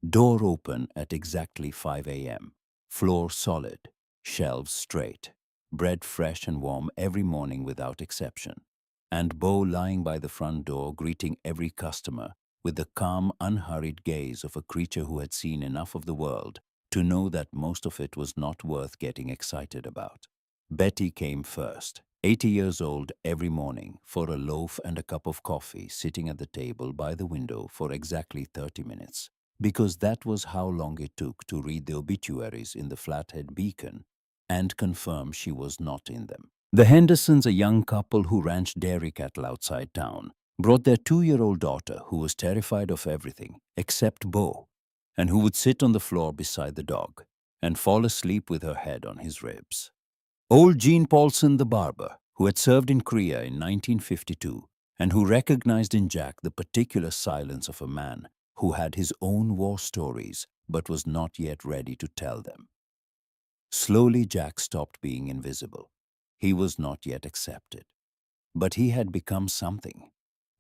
Door open at exactly 5 a.m. Floor solid. Shelves straight. Bread fresh and warm every morning without exception. And Bo lying by the front door greeting every customer with the calm, unhurried gaze of a creature who had seen enough of the world to know that most of it was not worth getting excited about. Betty came first, 80 years old, every morning for a loaf and a cup of coffee, sitting at the table by the window for exactly 30 minutes, because that was how long it took to read the obituaries in the Flathead Beacon and confirm she was not in them. The Hendersons, a young couple who ranched dairy cattle outside town, brought their 2-year-old daughter who was terrified of everything except Bo, and who would sit on the floor beside the dog and fall asleep with her head on his ribs. Old Gene Paulson, the barber, who had served in Korea in 1952 and who recognized in Jack the particular silence of a man who had his own war stories but was not yet ready to tell them. Slowly, Jack stopped being invisible. He was not yet accepted. But he had become something.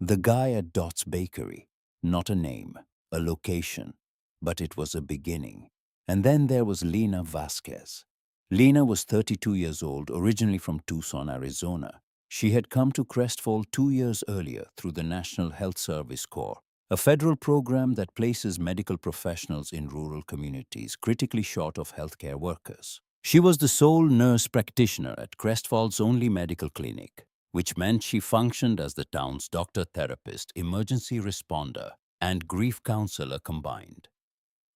The guy at Dot's Bakery, not a name, a location, but it was a beginning. And then there was Lena Vasquez. Lena was 32 years old, originally from Tucson, Arizona. She had come to Crestfall 2 years earlier through the National Health Service Corps, a federal program that places medical professionals in rural communities critically short of healthcare workers. She was the sole nurse practitioner at Crestfall's only medical clinic, which meant she functioned as the town's doctor-therapist, emergency responder, and grief counselor combined.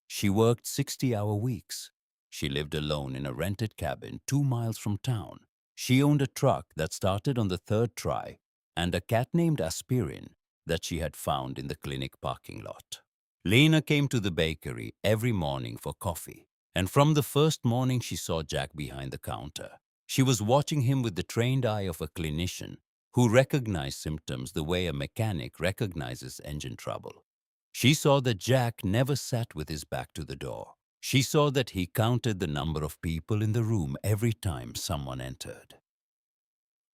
She worked 60-hour weeks. She lived alone in a rented cabin 2 miles from town. She owned a truck that started on the third try and a cat named Aspirin that she had found in the clinic parking lot. Lena came to the bakery every morning for coffee, and from the first morning she saw Jack behind the counter. She was watching him with the trained eye of a clinician who recognized symptoms the way a mechanic recognizes engine trouble. She saw that Jack never sat with his back to the door. She saw that he counted the number of people in the room every time someone entered.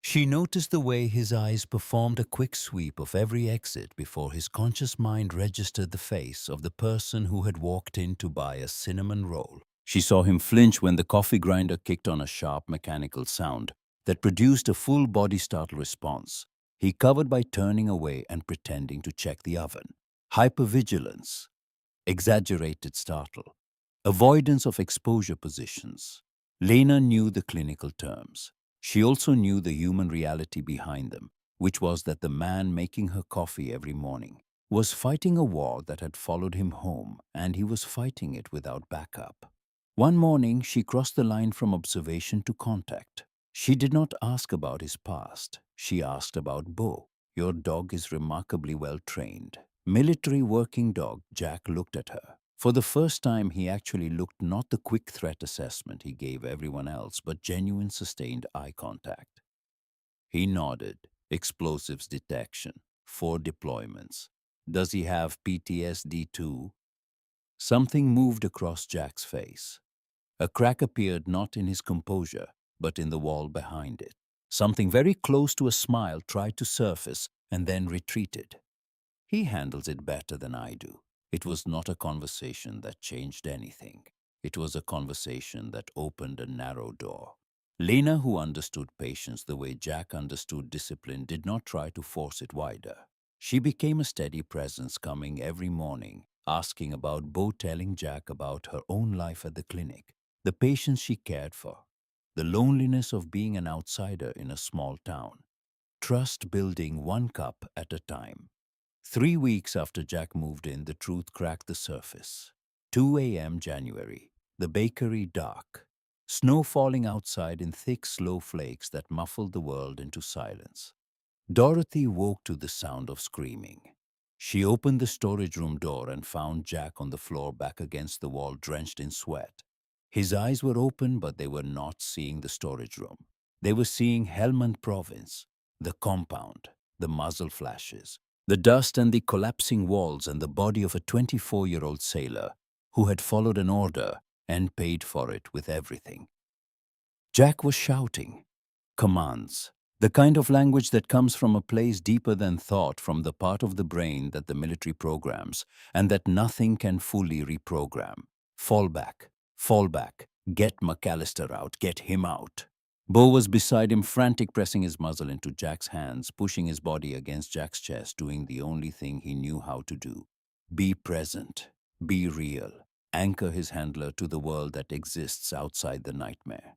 She noticed the way his eyes performed a quick sweep of every exit before his conscious mind registered the face of the person who had walked in to buy a cinnamon roll. She saw him flinch when the coffee grinder kicked on a sharp mechanical sound that produced a full body startle response. He covered by turning away and pretending to check the oven. Hypervigilance, exaggerated startle, avoidance of exposure positions. Lena knew the clinical terms. She also knew the human reality behind them, which was that the man making her coffee every morning was fighting a war that had followed him home, and he was fighting it without backup. One morning, she crossed the line from observation to contact. She did not ask about his past. She asked about Bo. Your dog is remarkably well trained. Military working dog. Jack looked at her. For the first time, he actually looked not the quick threat assessment he gave everyone else, but genuine sustained eye contact. He nodded. Explosives detection. 4 deployments. Does he have PTSD too? Something moved across Jack's face. A crack appeared not in his composure, but in the wall behind it. Something very close to a smile tried to surface and then retreated. He handles it better than I do. It was not a conversation that changed anything. It was a conversation that opened a narrow door. Lena, who understood patience the way Jack understood discipline, did not try to force it wider. She became a steady presence, coming every morning, asking about Bo, telling Jack about her own life at the clinic, the patients she cared for, the loneliness of being an outsider in a small town. Trust building one cup at a time. 3 weeks after Jack moved in, the truth cracked the surface. 2 a.m. January, the bakery dark. Snow falling outside in thick, slow flakes that muffled the world into silence. Dorothy woke to the sound of screaming. She opened the storage room door and found Jack on the floor, back against the wall, drenched in sweat. His eyes were open, but they were not seeing the storage room. They were seeing Helmand Province, the compound, the muzzle flashes, the dust and the collapsing walls, and the body of a 24-year-old sailor who had followed an order and paid for it with everything. Jack was shouting commands, the kind of language that comes from a place deeper than thought, from the part of the brain that the military programs and that nothing can fully reprogram. Fall back, get McAllister out, get him out. Bo was beside him, frantic, pressing his muzzle into Jack's hands, pushing his body against Jack's chest, doing the only thing he knew how to do. Be present, be real, anchor his handler to the world that exists outside the nightmare.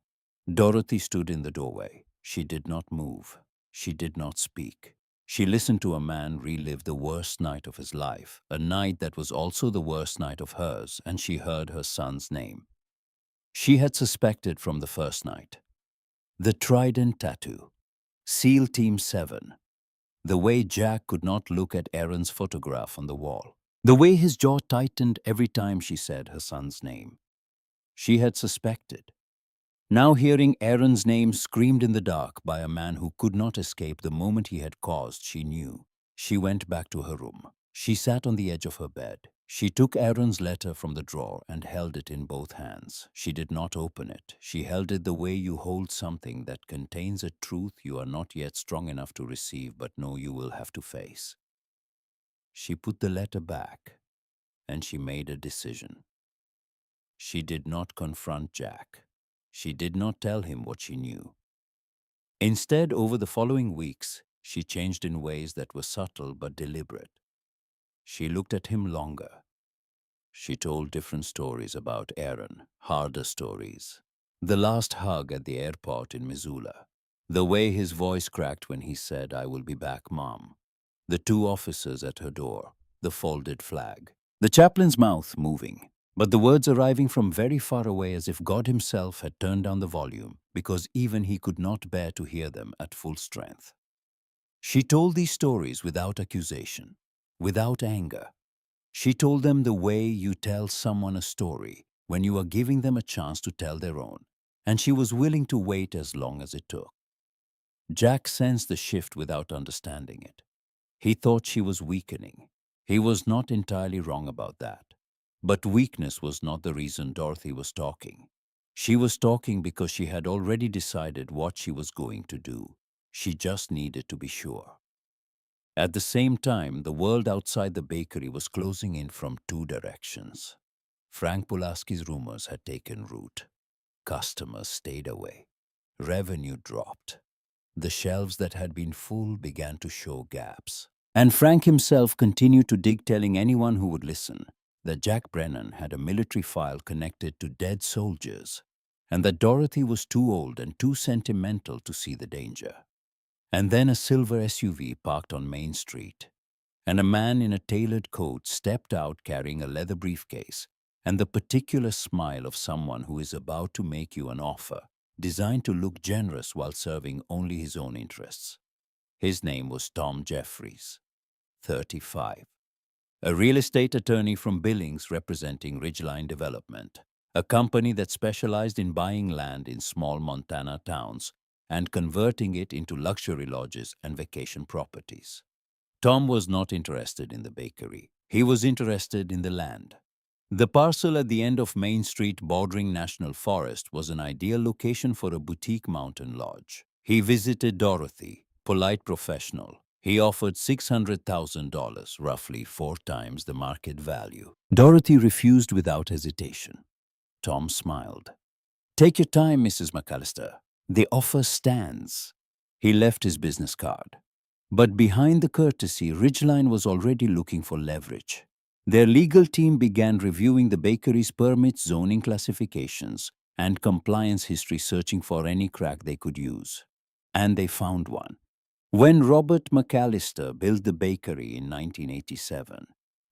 Dorothy stood in the doorway. She did not move. She did not speak. She listened to a man relive the worst night of his life, a night that was also the worst night of hers, and she heard her son's name. She had suspected from the first night. The Trident tattoo. SEAL Team 7. The way Jack could not look at Aaron's photograph on the wall. The way his jaw tightened every time she said her son's name. She had suspected. Now, hearing Aaron's name screamed in the dark by a man who could not escape the moment he had caused, she knew. She went back to her room. She sat on the edge of her bed. She took Aaron's letter from the drawer and held it in both hands. She did not open it. She held it the way you hold something that contains a truth you are not yet strong enough to receive but know you will have to face. She put the letter back, and she made a decision. She did not confront Jack. She did not tell him what she knew. Instead, over the following weeks, she changed in ways that were subtle but deliberate. She looked at him longer. She told different stories about Aaron, harder stories. The last hug at the airport in Missoula. The way his voice cracked when he said, "I will be back, Mom." The 2 officers at her door. The folded flag. The chaplain's mouth moving, but the words arriving from very far away, as if God himself had turned down the volume, because even he could not bear to hear them at full strength. She told these stories without accusation, without anger. She told them the way you tell someone a story when you are giving them a chance to tell their own, and she was willing to wait as long as it took. Jack sensed the shift without understanding it. He thought she was weakening. He was not entirely wrong about that. But weakness was not the reason Dorothy was talking. She was talking because she had already decided what she was going to do. She just needed to be sure. At the same time, the world outside the bakery was closing in from two directions. Frank Pulaski's rumors had taken root. Customers stayed away. Revenue dropped. The shelves that had been full began to show gaps. And Frank himself continued to dig, telling anyone who would listen that Jack Brennan had a military file connected to dead soldiers, and that Dorothy was too old and too sentimental to see the danger. And then a silver SUV parked on Main Street, and a man in a tailored coat stepped out carrying a leather briefcase and the particular smile of someone who is about to make you an offer designed to look generous while serving only his own interests. His name was Tom Jeffries, 35, a real estate attorney from Billings representing Ridgeline Development, a company that specialized in buying land in small Montana towns and converting it into luxury lodges and vacation properties. Tom was not interested in the bakery. He was interested in the land. The parcel at the end of Main Street bordering National Forest was an ideal location for a boutique mountain lodge. He visited Dorothy, polite professional. He offered $600,000, roughly 4 times the market value. Dorothy refused without hesitation. Tom smiled. "Take your time, Mrs. McAllister. The offer stands." He left his business card. But behind the courtesy, Ridgeline was already looking for leverage. Their legal team began reviewing the bakery's permits, zoning classifications, and compliance history, searching for any crack they could use. And they found one. When Robert McAllister built the bakery in 1987,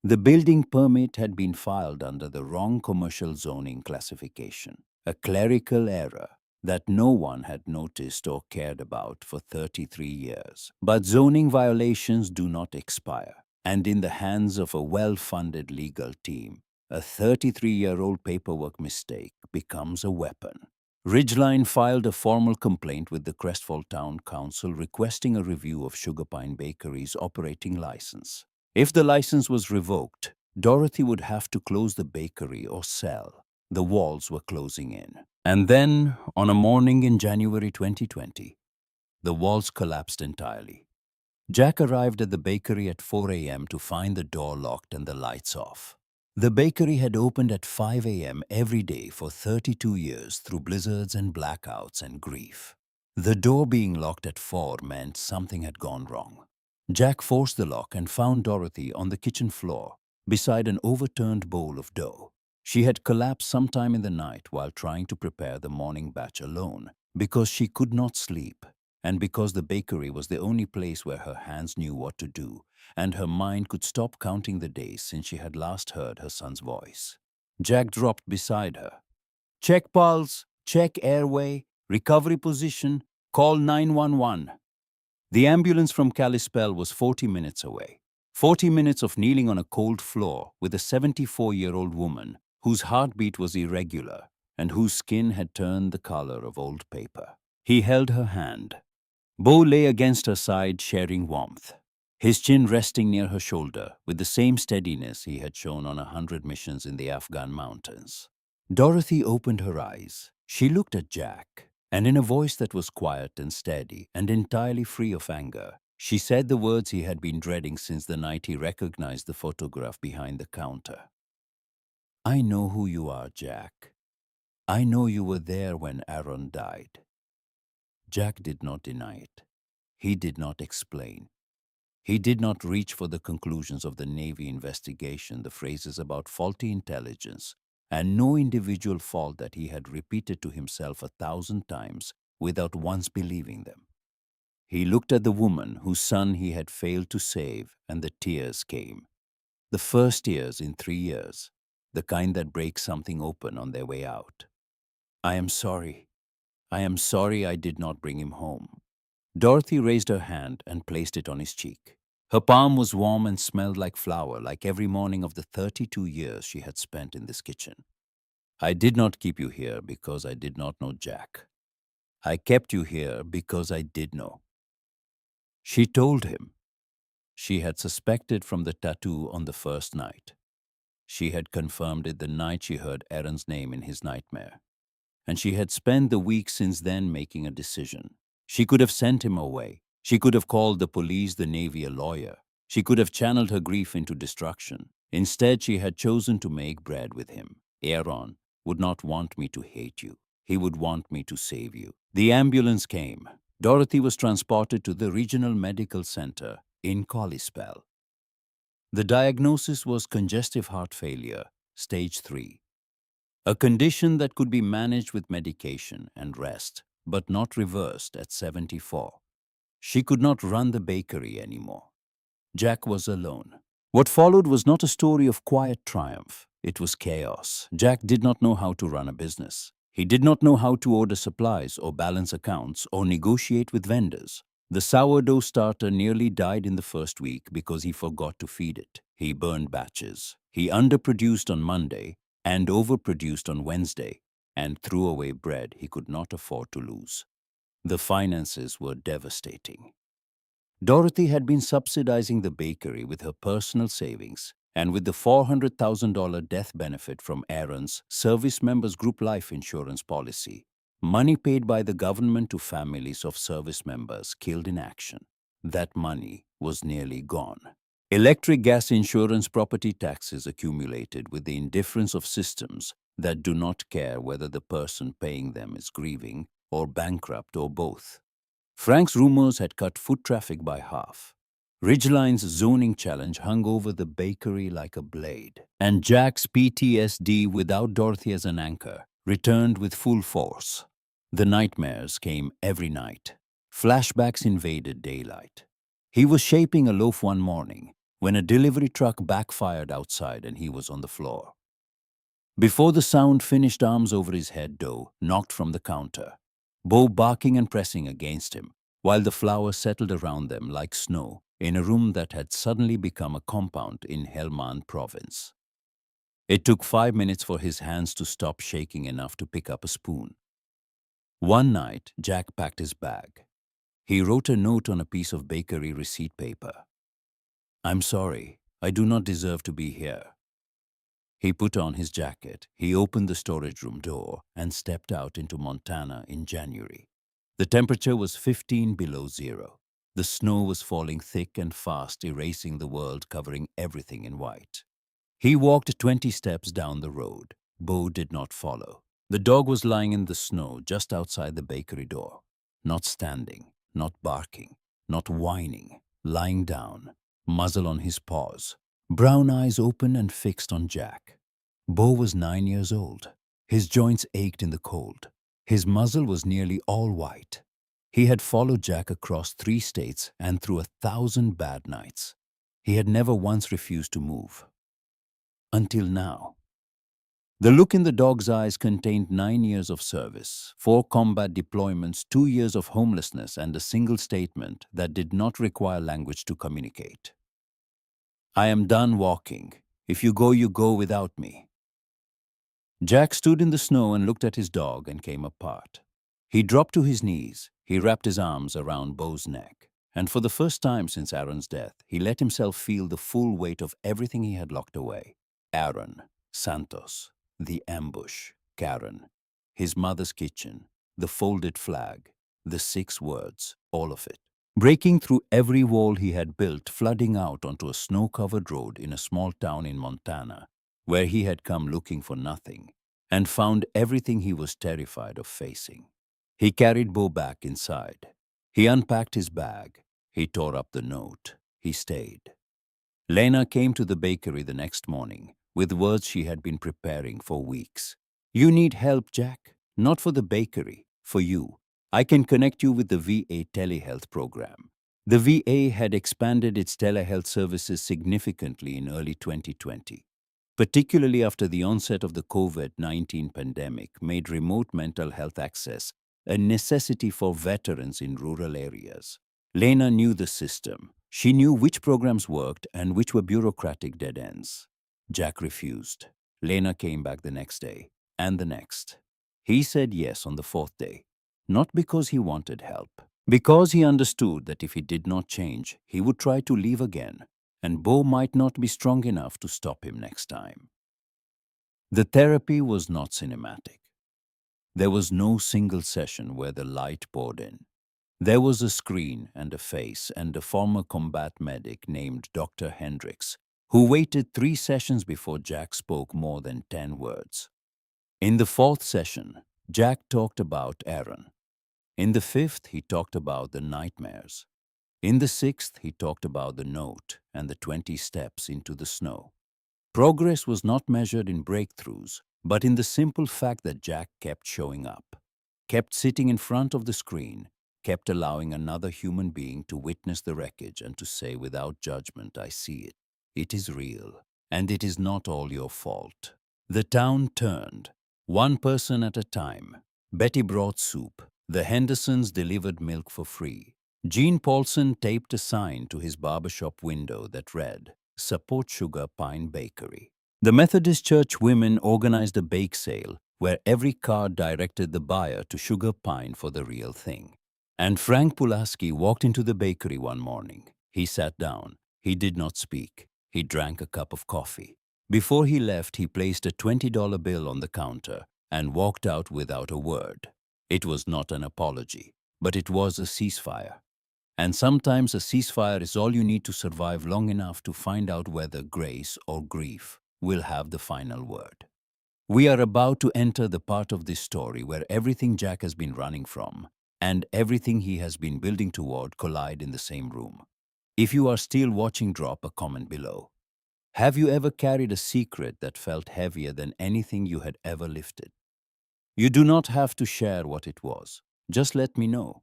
the building permit had been filed under the wrong commercial zoning classification, a clerical error that no one had noticed or cared about for 33 years. But zoning violations do not expire, and in the hands of a well-funded legal team, a 33-year-old paperwork mistake becomes a weapon. Ridgeline filed a formal complaint with the Crestfall Town Council requesting a review of Sugar Pine Bakery's operating license. If the license was revoked, Dorothy would have to close the bakery or sell. The walls were closing in. And then, on a morning in January 2020, the walls collapsed entirely. Jack arrived at the bakery at 4 a.m. to find the door locked and the lights off. The bakery had opened at 5 a.m. every day for 32 years through blizzards and blackouts and grief. The door being locked at 4 meant something had gone wrong. Jack forced the lock and found Dorothy on the kitchen floor beside an overturned bowl of dough. She had collapsed sometime in the night while trying to prepare the morning batch alone because she could not sleep and because the bakery was the only place where her hands knew what to do and her mind could stop counting the days since she had last heard her son's voice. Jack dropped beside her. "Check pulse, check airway, recovery position, call 911. The ambulance from Kalispell was 40 minutes away. 40 minutes of kneeling on a cold floor with a 74-year-old woman whose heartbeat was irregular and whose skin had turned the color of old paper. He held her hand. Bo lay against her side, sharing warmth, his chin resting near her shoulder with the same steadiness he had shown on 100 missions in the Afghan mountains. Dorothy opened her eyes. She looked at Jack, and in a voice that was quiet and steady and entirely free of anger, she said the words he had been dreading since the night he recognized the photograph behind the counter. "I know who you are, Jack. I know you were there when Aaron died." Jack did not deny it. He did not explain. He did not reach for the conclusions of the Navy investigation, the phrases about faulty intelligence, and no individual fault that he had repeated to himself 1,000 times without once believing them. He looked at the woman whose son he had failed to save, and the tears came. The first tears in 3 years, the kind that break something open on their way out. "I am sorry. I am sorry I did not bring him home." Dorothy raised her hand and placed it on his cheek. Her palm was warm and smelled like flour, like every morning of the 32 years she had spent in this kitchen. I did not keep you here because I did not know Jack. I kept you here because I did know. She told him. She had suspected from the tattoo on the first night. She had confirmed it the night she heard Aaron's name in his nightmare. And she had spent the week since then making a decision. She could have sent him away. She could have called the police, the Navy, a lawyer. She could have channeled her grief into destruction. Instead, she had chosen to make bread with him. Aaron would not want me to hate you. He would want me to save you. The ambulance came. Dorothy was transported to the Regional Medical Center in Kalispell. The diagnosis was congestive heart failure, stage 3. A condition that could be managed with medication and rest, but not reversed at 74. She could not run the bakery anymore. Jack was alone. What followed was not a story of quiet triumph. It was chaos. Jack did not know how to run a business. He did not know how to order supplies or balance accounts or negotiate with vendors. The sourdough starter nearly died in the first week because he forgot to feed it. He burned batches. He underproduced on Monday and overproduced on Wednesday and threw away bread he could not afford to lose. The finances were devastating. Dorothy had been subsidizing the bakery with her personal savings and with the $400,000 death benefit from Aaron's service members' group life insurance policy, money paid by the government to families of service members killed in action. That money was nearly gone. Electric, gas insurance, property taxes accumulated with the indifference of systems that do not care whether the person paying them is grieving or bankrupt or both. Frank's rumors had cut foot traffic by half. Ridgeline's zoning challenge hung over the bakery like a blade. And Jack's PTSD, without Dorothy as an anchor, returned with full force. The nightmares came every night. Flashbacks invaded daylight. He was shaping a loaf one morning when a delivery truck backfired outside and he was on the floor. Before the sound finished, arms over his head, dough knocked from the counter, Bo barking and pressing against him, while the flour settled around them like snow in a room that had suddenly become a compound in Helmand province. It took 5 minutes for his hands to stop shaking enough to pick up a spoon. One night, Jack packed his bag. He wrote a note on a piece of bakery receipt paper. "I'm sorry, I do not deserve to be here." He put on his jacket, he opened the storage room door, and stepped out into Montana in January. The temperature was 15 below zero. The snow was falling thick and fast, erasing the world, covering everything in white. He walked 20 steps down the road. Bo did not follow. The dog was lying in the snow just outside the bakery door. Not standing, not barking, not whining, lying down, muzzle on his paws, brown eyes open and fixed on Jack. Bo was 9 years old. His joints ached in the cold. His muzzle was nearly all white. He had followed Jack across 3 states and through 1,000 bad nights. He had never once refused to move. Until now. The look in the dog's eyes contained 9 years of service, 4 combat deployments, 2 years of homelessness, and a single statement that did not require language to communicate. "I am done walking. If you go without me." Jack stood in the snow and looked at his dog and came apart. He dropped to his knees. He wrapped his arms around Bo's neck. And for the first time since Aaron's death, he let himself feel the full weight of everything he had locked away. Aaron, Santos, the ambush, Karen, his mother's kitchen, the folded flag, the 6 words, all of it. Breaking through every wall he had built, flooding out onto a snow-covered road in a small town in Montana, where he had come looking for nothing, and found everything he was terrified of facing. He carried Bo back inside. He unpacked his bag. He tore up the note. He stayed. Lena came to the bakery the next morning with words she had been preparing for weeks. "You need help, Jack. Not for the bakery, for you. I can connect you with the VA telehealth program." The VA had expanded its telehealth services significantly in early 2020, particularly after the onset of the COVID-19 pandemic made remote mental health access a necessity for veterans in rural areas. Lena knew the system. She knew which programs worked and which were bureaucratic dead ends. Jack refused. Lena came back the next day, and the next. He said yes on the fourth day, not because he wanted help, because he understood that if he did not change, he would try to leave again, and Bo might not be strong enough to stop him next time. The therapy was not cinematic. There was no single session where the light poured in. There was a screen and a face and a former combat medic named Dr. Hendricks, who waited 3 sessions before Jack spoke more than 10 words. In the fourth session, Jack talked about Aaron. In the fifth, he talked about the nightmares. In the sixth, he talked about the note and the 20 steps into the snow. Progress was not measured in breakthroughs, but in the simple fact that Jack kept showing up, kept sitting in front of the screen, kept allowing another human being to witness the wreckage and to say without judgment, I see it. It is real, and it is not all your fault. The town turned, one person at a time. Betty brought soup. The Hendersons delivered milk for free. Gene Paulson taped a sign to his barbershop window that read, Support Sugar Pine Bakery. The Methodist Church women organized a bake sale where every card directed the buyer to Sugar Pine for the real thing. And Frank Pulaski walked into the bakery one morning. He sat down. He did not speak. He drank a cup of coffee. Before he left, he placed a $20 bill on the counter and walked out without a word. It was not an apology, but it was a ceasefire. And sometimes a ceasefire is all you need to survive long enough to find out whether grace or grief will have the final word. We are about to enter the part of this story where everything Jack has been running from and everything he has been building toward collide in the same room. If you are still watching, drop a comment below. Have you ever carried a secret that felt heavier than anything you had ever lifted? You do not have to share what it was. Just let me know.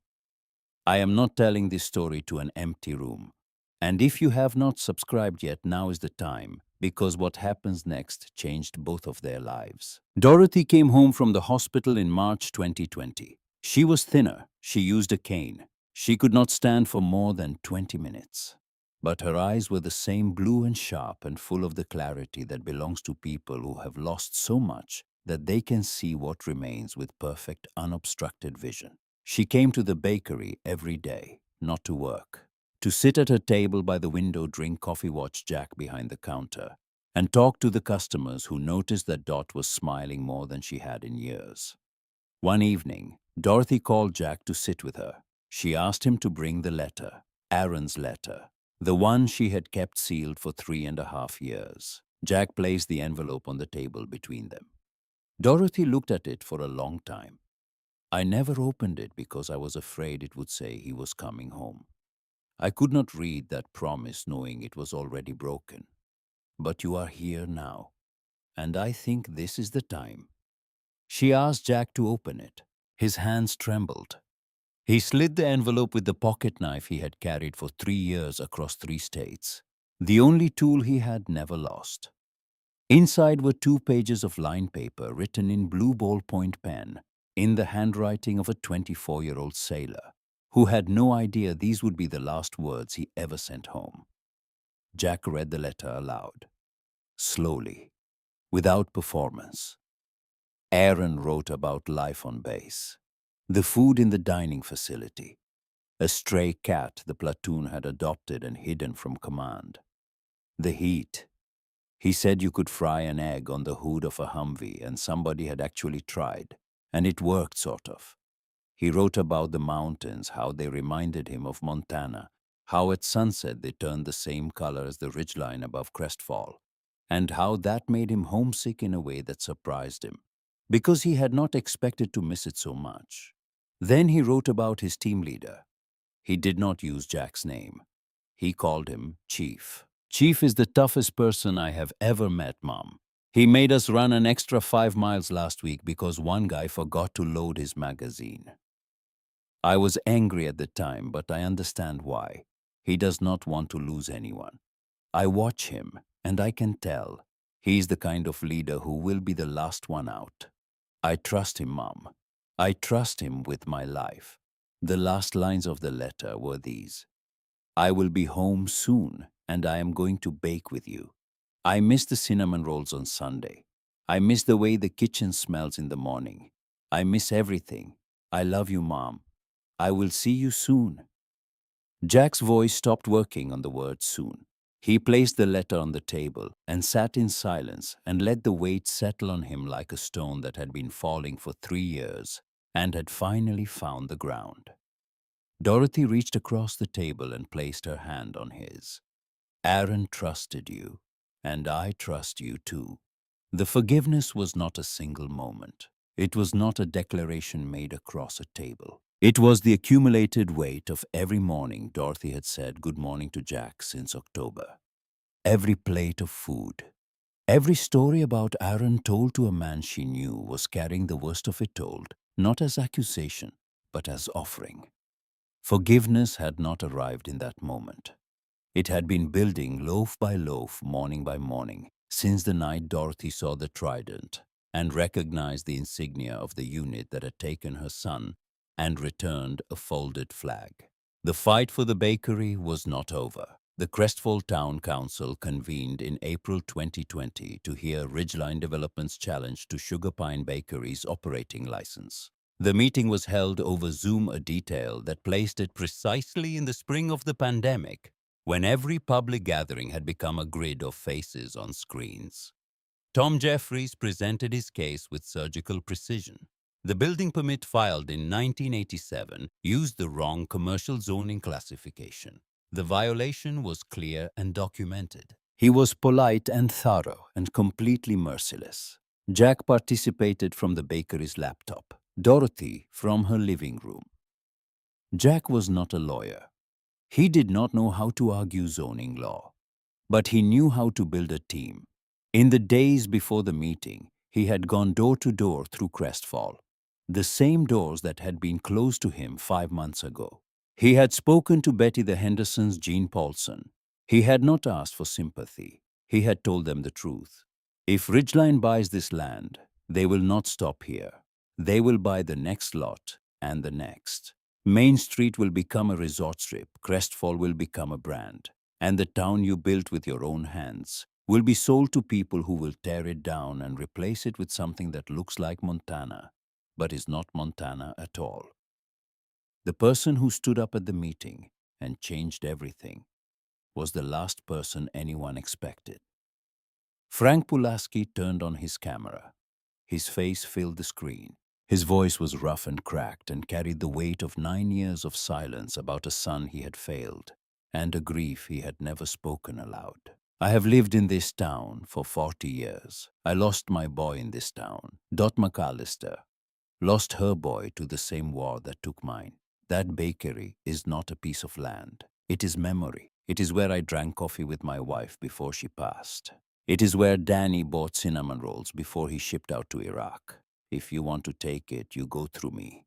I am not telling this story to an empty room. And if you have not subscribed yet, now is the time, because what happens next changed both of their lives. Dorothy came home from the hospital in March 2020. She was thinner. She used a cane. She could not stand for more than 20 minutes. But her eyes were the same, blue and sharp and full of the clarity that belongs to people who have lost so much that they can see what remains with perfect, unobstructed vision. She came to the bakery every day, not to work, to sit at her table by the window, drink coffee, watch Jack behind the counter, and talk to the customers who noticed that Dot was smiling more than she had in years. One evening, Dorothy called Jack to sit with her. She asked him to bring the letter, Aaron's letter, the one she had kept sealed for 3.5 years. Jack placed the envelope on the table between them. Dorothy looked at it for a long time. I never opened it because I was afraid it would say he was coming home. I could not read that promise knowing it was already broken. But you are here now, and I think this is the time. She asked Jack to open it. His hands trembled. He slid the envelope with the pocket knife he had carried for 3 years across 3 states, the only tool he had never lost. Inside were 2 pages of line paper written in blue ballpoint pen, in the handwriting of a 24-year-old sailor, who had no idea these would be the last words he ever sent home. Jack read the letter aloud, slowly, without performance. Aaron wrote about life on base, the food in the dining facility, a stray cat the platoon had adopted and hidden from command, the heat. He said you could fry an egg on the hood of a Humvee, and somebody had actually tried, and it worked, sort of. He wrote about the mountains, how they reminded him of Montana, how at sunset they turned the same color as the ridgeline above Crestfall, and how that made him homesick in a way that surprised him, because he had not expected to miss it so much. Then he wrote about his team leader. He did not use Jack's name. He called him Chief. Chief is the toughest person I have ever met, Mom. He made us run an extra 5 miles last week because one guy forgot to load his magazine. I was angry at the time, but I understand why. He does not want to lose anyone. I watch him, and I can tell he's the kind of leader who will be the last one out. I trust him, Mom. I trust him with my life. The last lines of the letter were these. I will be home soon, and I am going to bake with you. I miss the cinnamon rolls on Sunday. I miss the way the kitchen smells in the morning. I miss everything. I love you, Mom. I will see you soon. Jack's voice stopped working on the word soon. He placed the letter on the table and sat in silence and let the weight settle on him like a stone that had been falling for 3 years and had finally found the ground. Dorothy reached across the table and placed her hand on his. Aaron trusted you, and I trust you too. The forgiveness was not a single moment. It was not a declaration made across a table. It was the accumulated weight of every morning Dorothy had said good morning to Jack since October. Every plate of food. Every story about Aaron told to a man she knew was carrying the worst of it told, not as accusation, but as offering. Forgiveness had not arrived in that moment. It had been building loaf by loaf, morning by morning, since the night Dorothy saw the trident and recognized the insignia of the unit that had taken her son and returned a folded flag. The fight for the bakery was not over. The Crestfall Town Council convened in April 2020 to hear Ridgeline Development's challenge to Sugar Pine Bakery's operating license. The meeting was held over Zoom, a detail that placed it precisely in the spring of the pandemic, when every public gathering had become a grid of faces on screens. Tom Jeffries presented his case with surgical precision. The building permit filed in 1987 used the wrong commercial zoning classification. The violation was clear and documented. He was polite and thorough and completely merciless. Jack participated from the bakery's laptop, Dorothy from her living room. Jack was not a lawyer. He did not know how to argue zoning law, but he knew how to build a team. In the days before the meeting, he had gone door to door through Crestfall, the same doors that had been closed to him 5 months ago. He had spoken to Betty the Hendersons' Jean Paulson. He had not asked for sympathy. He had told them the truth. If Ridgeline buys this land, they will not stop here. They will buy the next lot and the next. Main Street will become a resort strip, Crestfall will become a brand, and the town you built with your own hands will be sold to people who will tear it down and replace it with something that looks like Montana, but is not Montana at all. The person who stood up at the meeting and changed everything was the last person anyone expected. Frank Pulaski turned on his camera. His face filled the screen. His voice was rough and cracked and carried the weight of 9 years of silence about a son he had failed and a grief he had never spoken aloud. I have lived in this town for 40 years. I lost my boy in this town. Dot McAllister lost her boy to the same war that took mine. That bakery is not a piece of land. It is memory. It is where I drank coffee with my wife before she passed. It is where Danny bought cinnamon rolls before he shipped out to Iraq. If you want to take it, you go through me.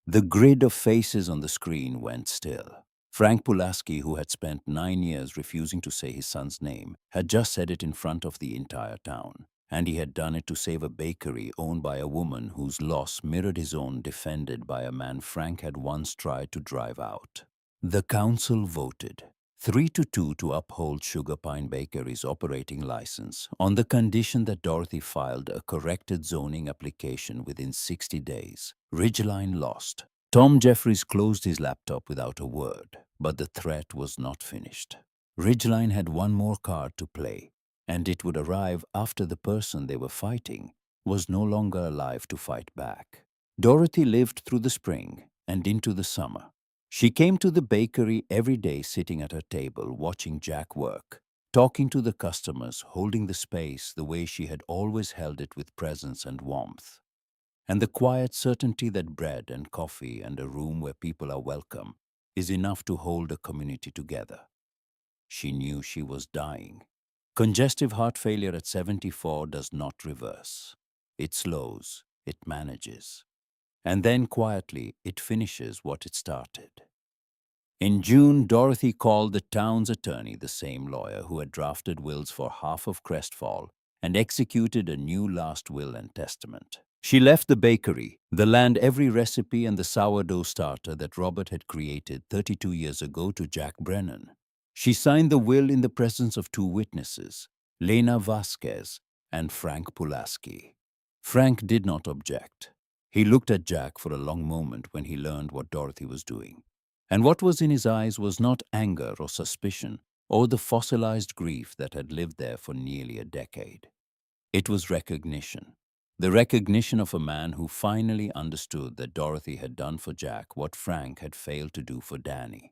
The grid of faces on the screen went still. Frank Pulaski, who had spent 9 years refusing to say his son's name, had just said it in front of the entire town. And he had done it to save a bakery owned by a woman whose loss mirrored his own, defended by a man Frank had once tried to drive out. The council voted 3-2 to uphold Sugar Pine Bakery's operating license on the condition that Dorothy filed a corrected zoning application within 60 days. Ridgeline lost. Tom Jeffries closed his laptop without a word, but the threat was not finished. Ridgeline had one more card to play, and it would arrive after the person they were fighting was no longer alive to fight back. Dorothy lived through the spring and into the summer. She came to the bakery every day, sitting at her table, watching Jack work, talking to the customers, holding the space the way she had always held it, with presence and warmth. And the quiet certainty that bread and coffee and a room where people are welcome is enough to hold a community together. She knew she was dying. Congestive heart failure at 74 does not reverse. It slows, it manages. And then quietly, it finishes what it started. In June, Dorothy called the town's attorney, the same lawyer who had drafted wills for half of Crestfall and executed a new last will and testament. She left the bakery, the land, every recipe, and the sourdough starter that Robert had created 32 years ago to Jack Brennan. She signed the will in the presence of two witnesses, Lena Vasquez and Frank Pulaski. Frank did not object. He looked at Jack for a long moment when he learned what Dorothy was doing. And what was in his eyes was not anger or suspicion or the fossilized grief that had lived there for nearly a decade. It was recognition. The recognition of a man who finally understood that Dorothy had done for Jack what Frank had failed to do for Danny.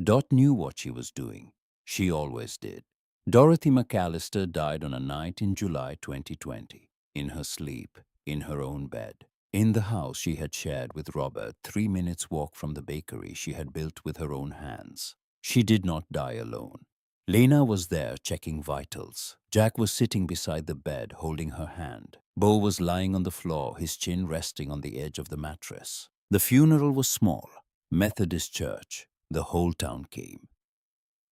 Dot knew what she was doing. She always did. Dorothy McAllister died on a night in July 2020, in her sleep, in her own bed, in the house she had shared with Robert, 3 minutes' walk from the bakery she had built with her own hands. She did not die alone. Lena was there checking vitals. Jack was sitting beside the bed holding her hand. Bo was lying on the floor, his chin resting on the edge of the mattress. The funeral was small. Methodist church. The whole town came.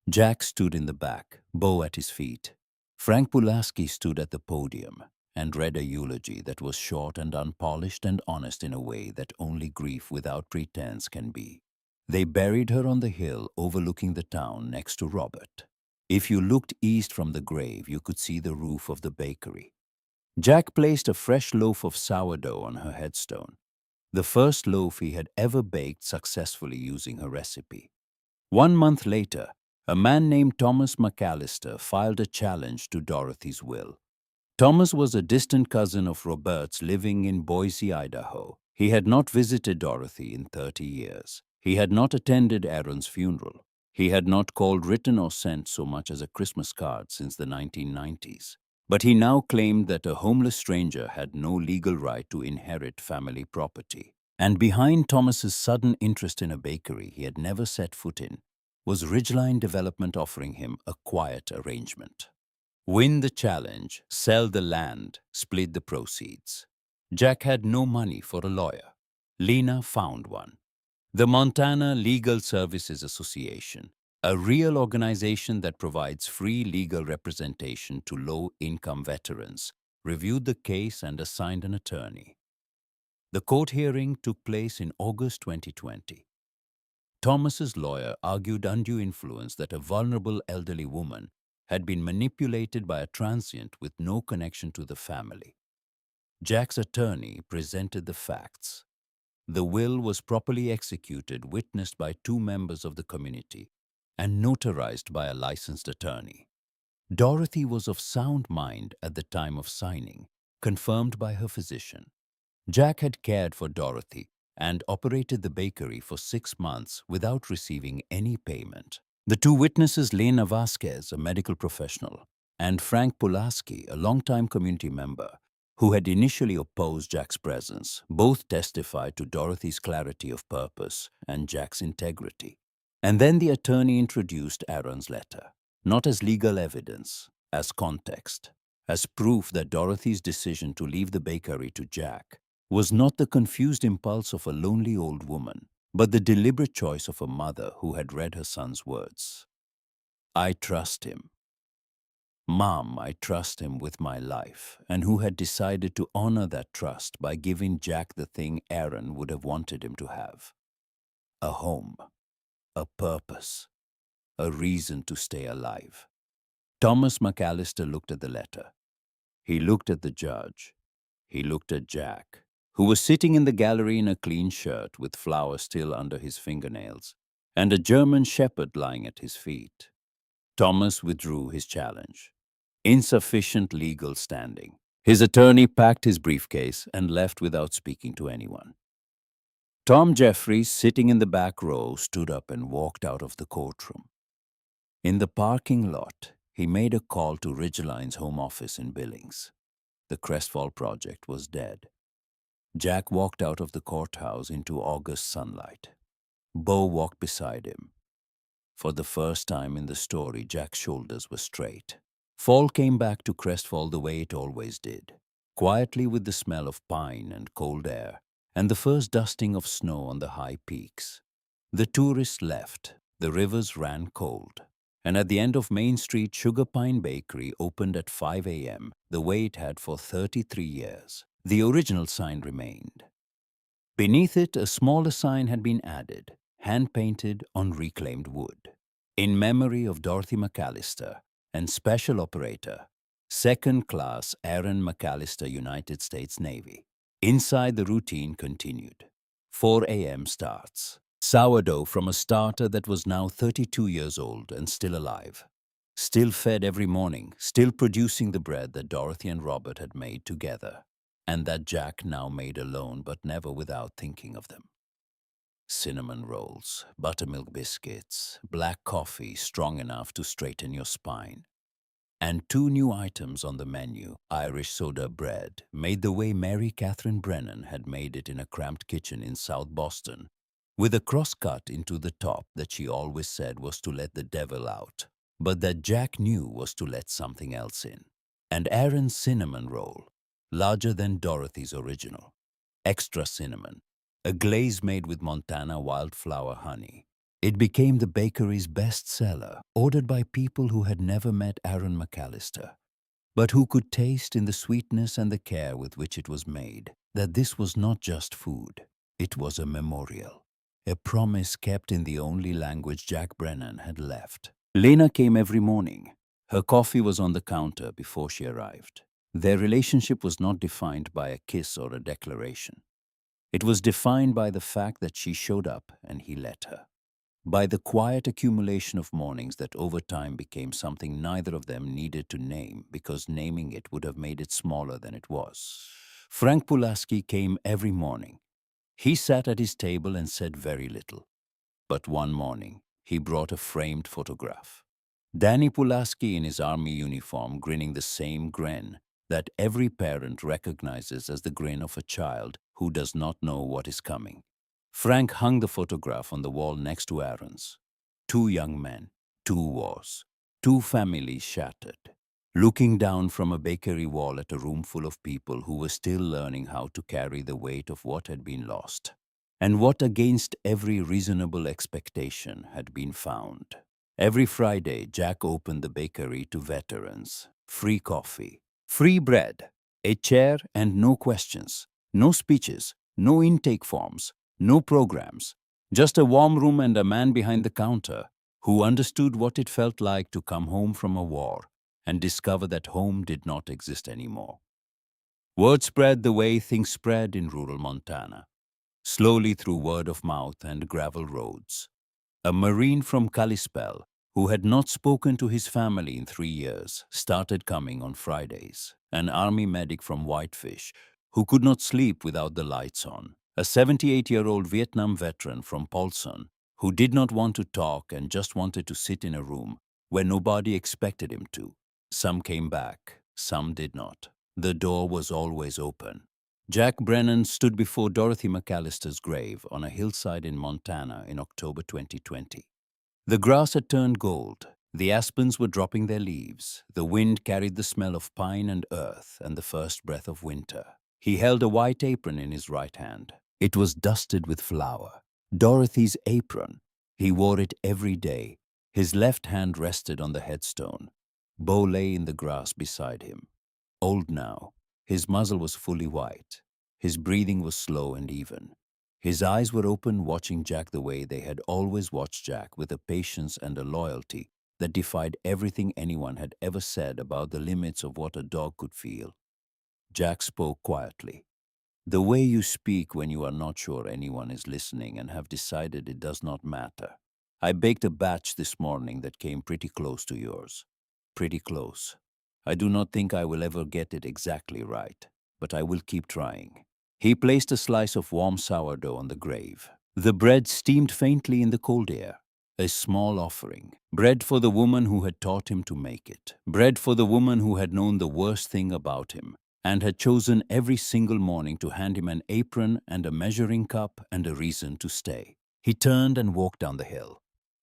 Jack stood in the back, Bo at his feet. Frank Pulaski stood at the podium and read a eulogy that was short and unpolished and honest in a way that only grief without pretense can be. They buried her on the hill overlooking the town next to Robert. If you looked east from the grave, you could see the roof of the bakery. Jack placed a fresh loaf of sourdough on her headstone, the first loaf he had ever baked successfully using her recipe. 1 month later, a man named Thomas McAllister filed a challenge to Dorothy's will. Thomas was a distant cousin of Robert's living in Boise, Idaho. He had not visited Dorothy in 30 years. He had not attended Aaron's funeral. He had not called, written, or sent so much as a Christmas card since the 1990s. But he now claimed that a homeless stranger had no legal right to inherit family property. And behind Thomas's sudden interest in a bakery he had never set foot in was Ridgeline Development offering him a quiet arrangement. Win the challenge, sell the land, split the proceeds. Jack had no money for a lawyer. Lena found one. The Montana Legal Services Association, a real organization that provides free legal representation to low-income veterans, reviewed the case and assigned an attorney. The court hearing took place in August 2020. Thomas's lawyer argued undue influence, that a vulnerable elderly woman had been manipulated by a transient with no connection to the family. Jack's attorney presented the facts. The will was properly executed, witnessed by 2 members of the community, and notarized by a licensed attorney. Dorothy was of sound mind at the time of signing, confirmed by her physician. Jack had cared for Dorothy and operated the bakery for 6 months without receiving any payment. The 2 witnesses, Lena Vasquez, a medical professional, and Frank Pulaski, a longtime community member, who had initially opposed Jack's presence, both testified to Dorothy's clarity of purpose and Jack's integrity. And then the attorney introduced Aaron's letter, not as legal evidence, as context, as proof that Dorothy's decision to leave the bakery to Jack was not the confused impulse of a lonely old woman, but the deliberate choice of a mother who had read her son's words. I trust him. Mom, I trust him with my life, and who had decided to honor that trust by giving Jack the thing Aaron would have wanted him to have. A home, a purpose, a reason to stay alive. Thomas McAllister looked at the letter. He looked at the judge. He looked at Jack, who was sitting in the gallery in a clean shirt with flowers still under his fingernails, and a German shepherd lying at his feet. Thomas withdrew his challenge. Insufficient legal standing. His attorney packed his briefcase and left without speaking to anyone. Tom Jeffries, sitting in the back row, stood up and walked out of the courtroom. In the parking lot, he made a call to Ridgeline's home office in Billings. The Crestfall project was dead. Jack walked out of the courthouse into August sunlight. Bo walked beside him. For the first time in the story, Jack's shoulders were straight. Fall came back to Crestfall the way it always did, quietly, with the smell of pine and cold air, and the first dusting of snow on the high peaks. The tourists left. The rivers ran cold. And at the end of Main Street, Sugar Pine Bakery opened at 5 a.m., the way it had for 33 years. The original sign remained. Beneath it, a smaller sign had been added, hand-painted on reclaimed wood. In memory of Dorothy McAllister and Special Operator, Second Class Aaron McAllister, United States Navy. Inside, the routine continued. 4 a.m. starts. Sourdough from a starter that was now 32 years old and still alive. Still fed every morning, still producing the bread that Dorothy and Robert had made together, and that Jack now made alone but never without thinking of them. Cinnamon rolls, buttermilk biscuits, black coffee strong enough to straighten your spine. And 2 new items on the menu, Irish soda bread, made the way Mary Catherine Brennan had made it in a cramped kitchen in South Boston, with a cross cut into the top that she always said was to let the devil out, but that Jack knew was to let something else in. And Aaron's cinnamon roll, larger than Dorothy's original. Extra cinnamon, a glaze made with Montana wildflower honey. It became the bakery's best seller, ordered by people who had never met Aaron McAllister, but who could taste in the sweetness and the care with which it was made that this was not just food, it was a memorial, a promise kept in the only language Jack Brennan had left. Lena came every morning. Her coffee was on the counter before she arrived. Their relationship was not defined by a kiss or a declaration. It was defined by the fact that she showed up and he let her. By the quiet accumulation of mornings that over time became something neither of them needed to name because naming it would have made it smaller than it was. Frank Pulaski came every morning. He sat at his table and said very little. But one morning, he brought a framed photograph. Danny Pulaski in his army uniform grinning the same grin that every parent recognizes as the grin of a child who does not know what is coming. Frank hung the photograph on the wall next to Aaron's. 2 young men, 2 wars, 2 families shattered, looking down from a bakery wall at a room full of people who were still learning how to carry the weight of what had been lost, and what against every reasonable expectation had been found. Every Friday, Jack opened the bakery to veterans. Free coffee, free bread, a chair and no questions, no speeches, no intake forms, no programs, just a warm room and a man behind the counter who understood what it felt like to come home from a war and discover that home did not exist anymore. Word spread the way things spread in rural Montana, slowly through word of mouth and gravel roads. A Marine from Kalispell, who had not spoken to his family in 3 years, started coming on Fridays. An Army medic from Whitefish, who could not sleep without the lights on. A 78-year-old Vietnam veteran from Paulson, who did not want to talk and just wanted to sit in a room where nobody expected him to. Some came back, some did not. The door was always open. Jack Brennan stood before Dorothy McAllister's grave on a hillside in Montana in October 2020. The grass had turned gold. The aspens were dropping their leaves. The wind carried the smell of pine and earth and the first breath of winter. He held a white apron in his right hand. It was dusted with flour. Dorothy's apron. He wore it every day. His left hand rested on the headstone. Bo lay in the grass beside him. Old now, his muzzle was fully white. His breathing was slow and even. His eyes were open, watching Jack the way they had always watched Jack, with a patience and a loyalty that defied everything anyone had ever said about the limits of what a dog could feel. Jack spoke quietly. The way you speak when you are not sure anyone is listening and have decided it does not matter. I baked a batch this morning that came pretty close to yours. Pretty close. I do not think I will ever get it exactly right, but I will keep trying. He placed a slice of warm sourdough on the grave. The bread steamed faintly in the cold air. A small offering. Bread for the woman who had taught him to make it. Bread for the woman who had known the worst thing about him and had chosen every single morning to hand him an apron and a measuring cup and a reason to stay. He turned and walked down the hill.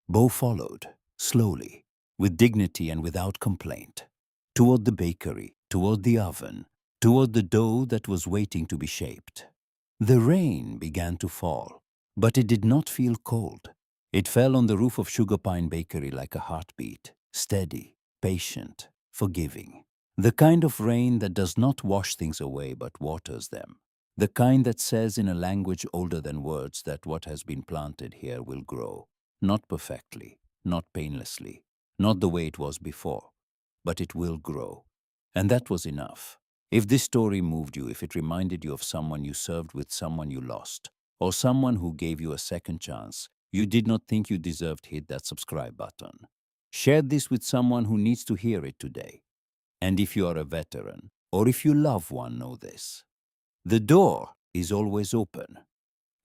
Bo followed, slowly, with dignity and without complaint, toward the bakery, toward the oven, toward the dough that was waiting to be shaped. The rain began to fall, but it did not feel cold. It fell on the roof of Sugar Pine Bakery like a heartbeat, steady, patient, forgiving. The kind of rain that does not wash things away but waters them. The kind that says in a language older than words that what has been planted here will grow. Not perfectly, not painlessly, not the way it was before, but it will grow. And that was enough. If this story moved you, if it reminded you of someone you served with, someone you lost, or someone who gave you a second chance, you did not think you deserved, hit that subscribe button. Share this with someone who needs to hear it today. And if you are a veteran, or if you love one, know this. The door is always open.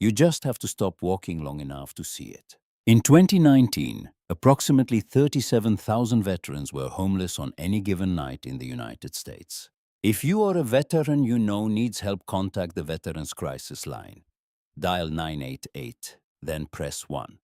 You just have to stop walking long enough to see it. In 2019, approximately 37,000 veterans were homeless on any given night in the United States. If you are a veteran you know needs help, contact the Veterans Crisis Line. Dial 988, then press 1.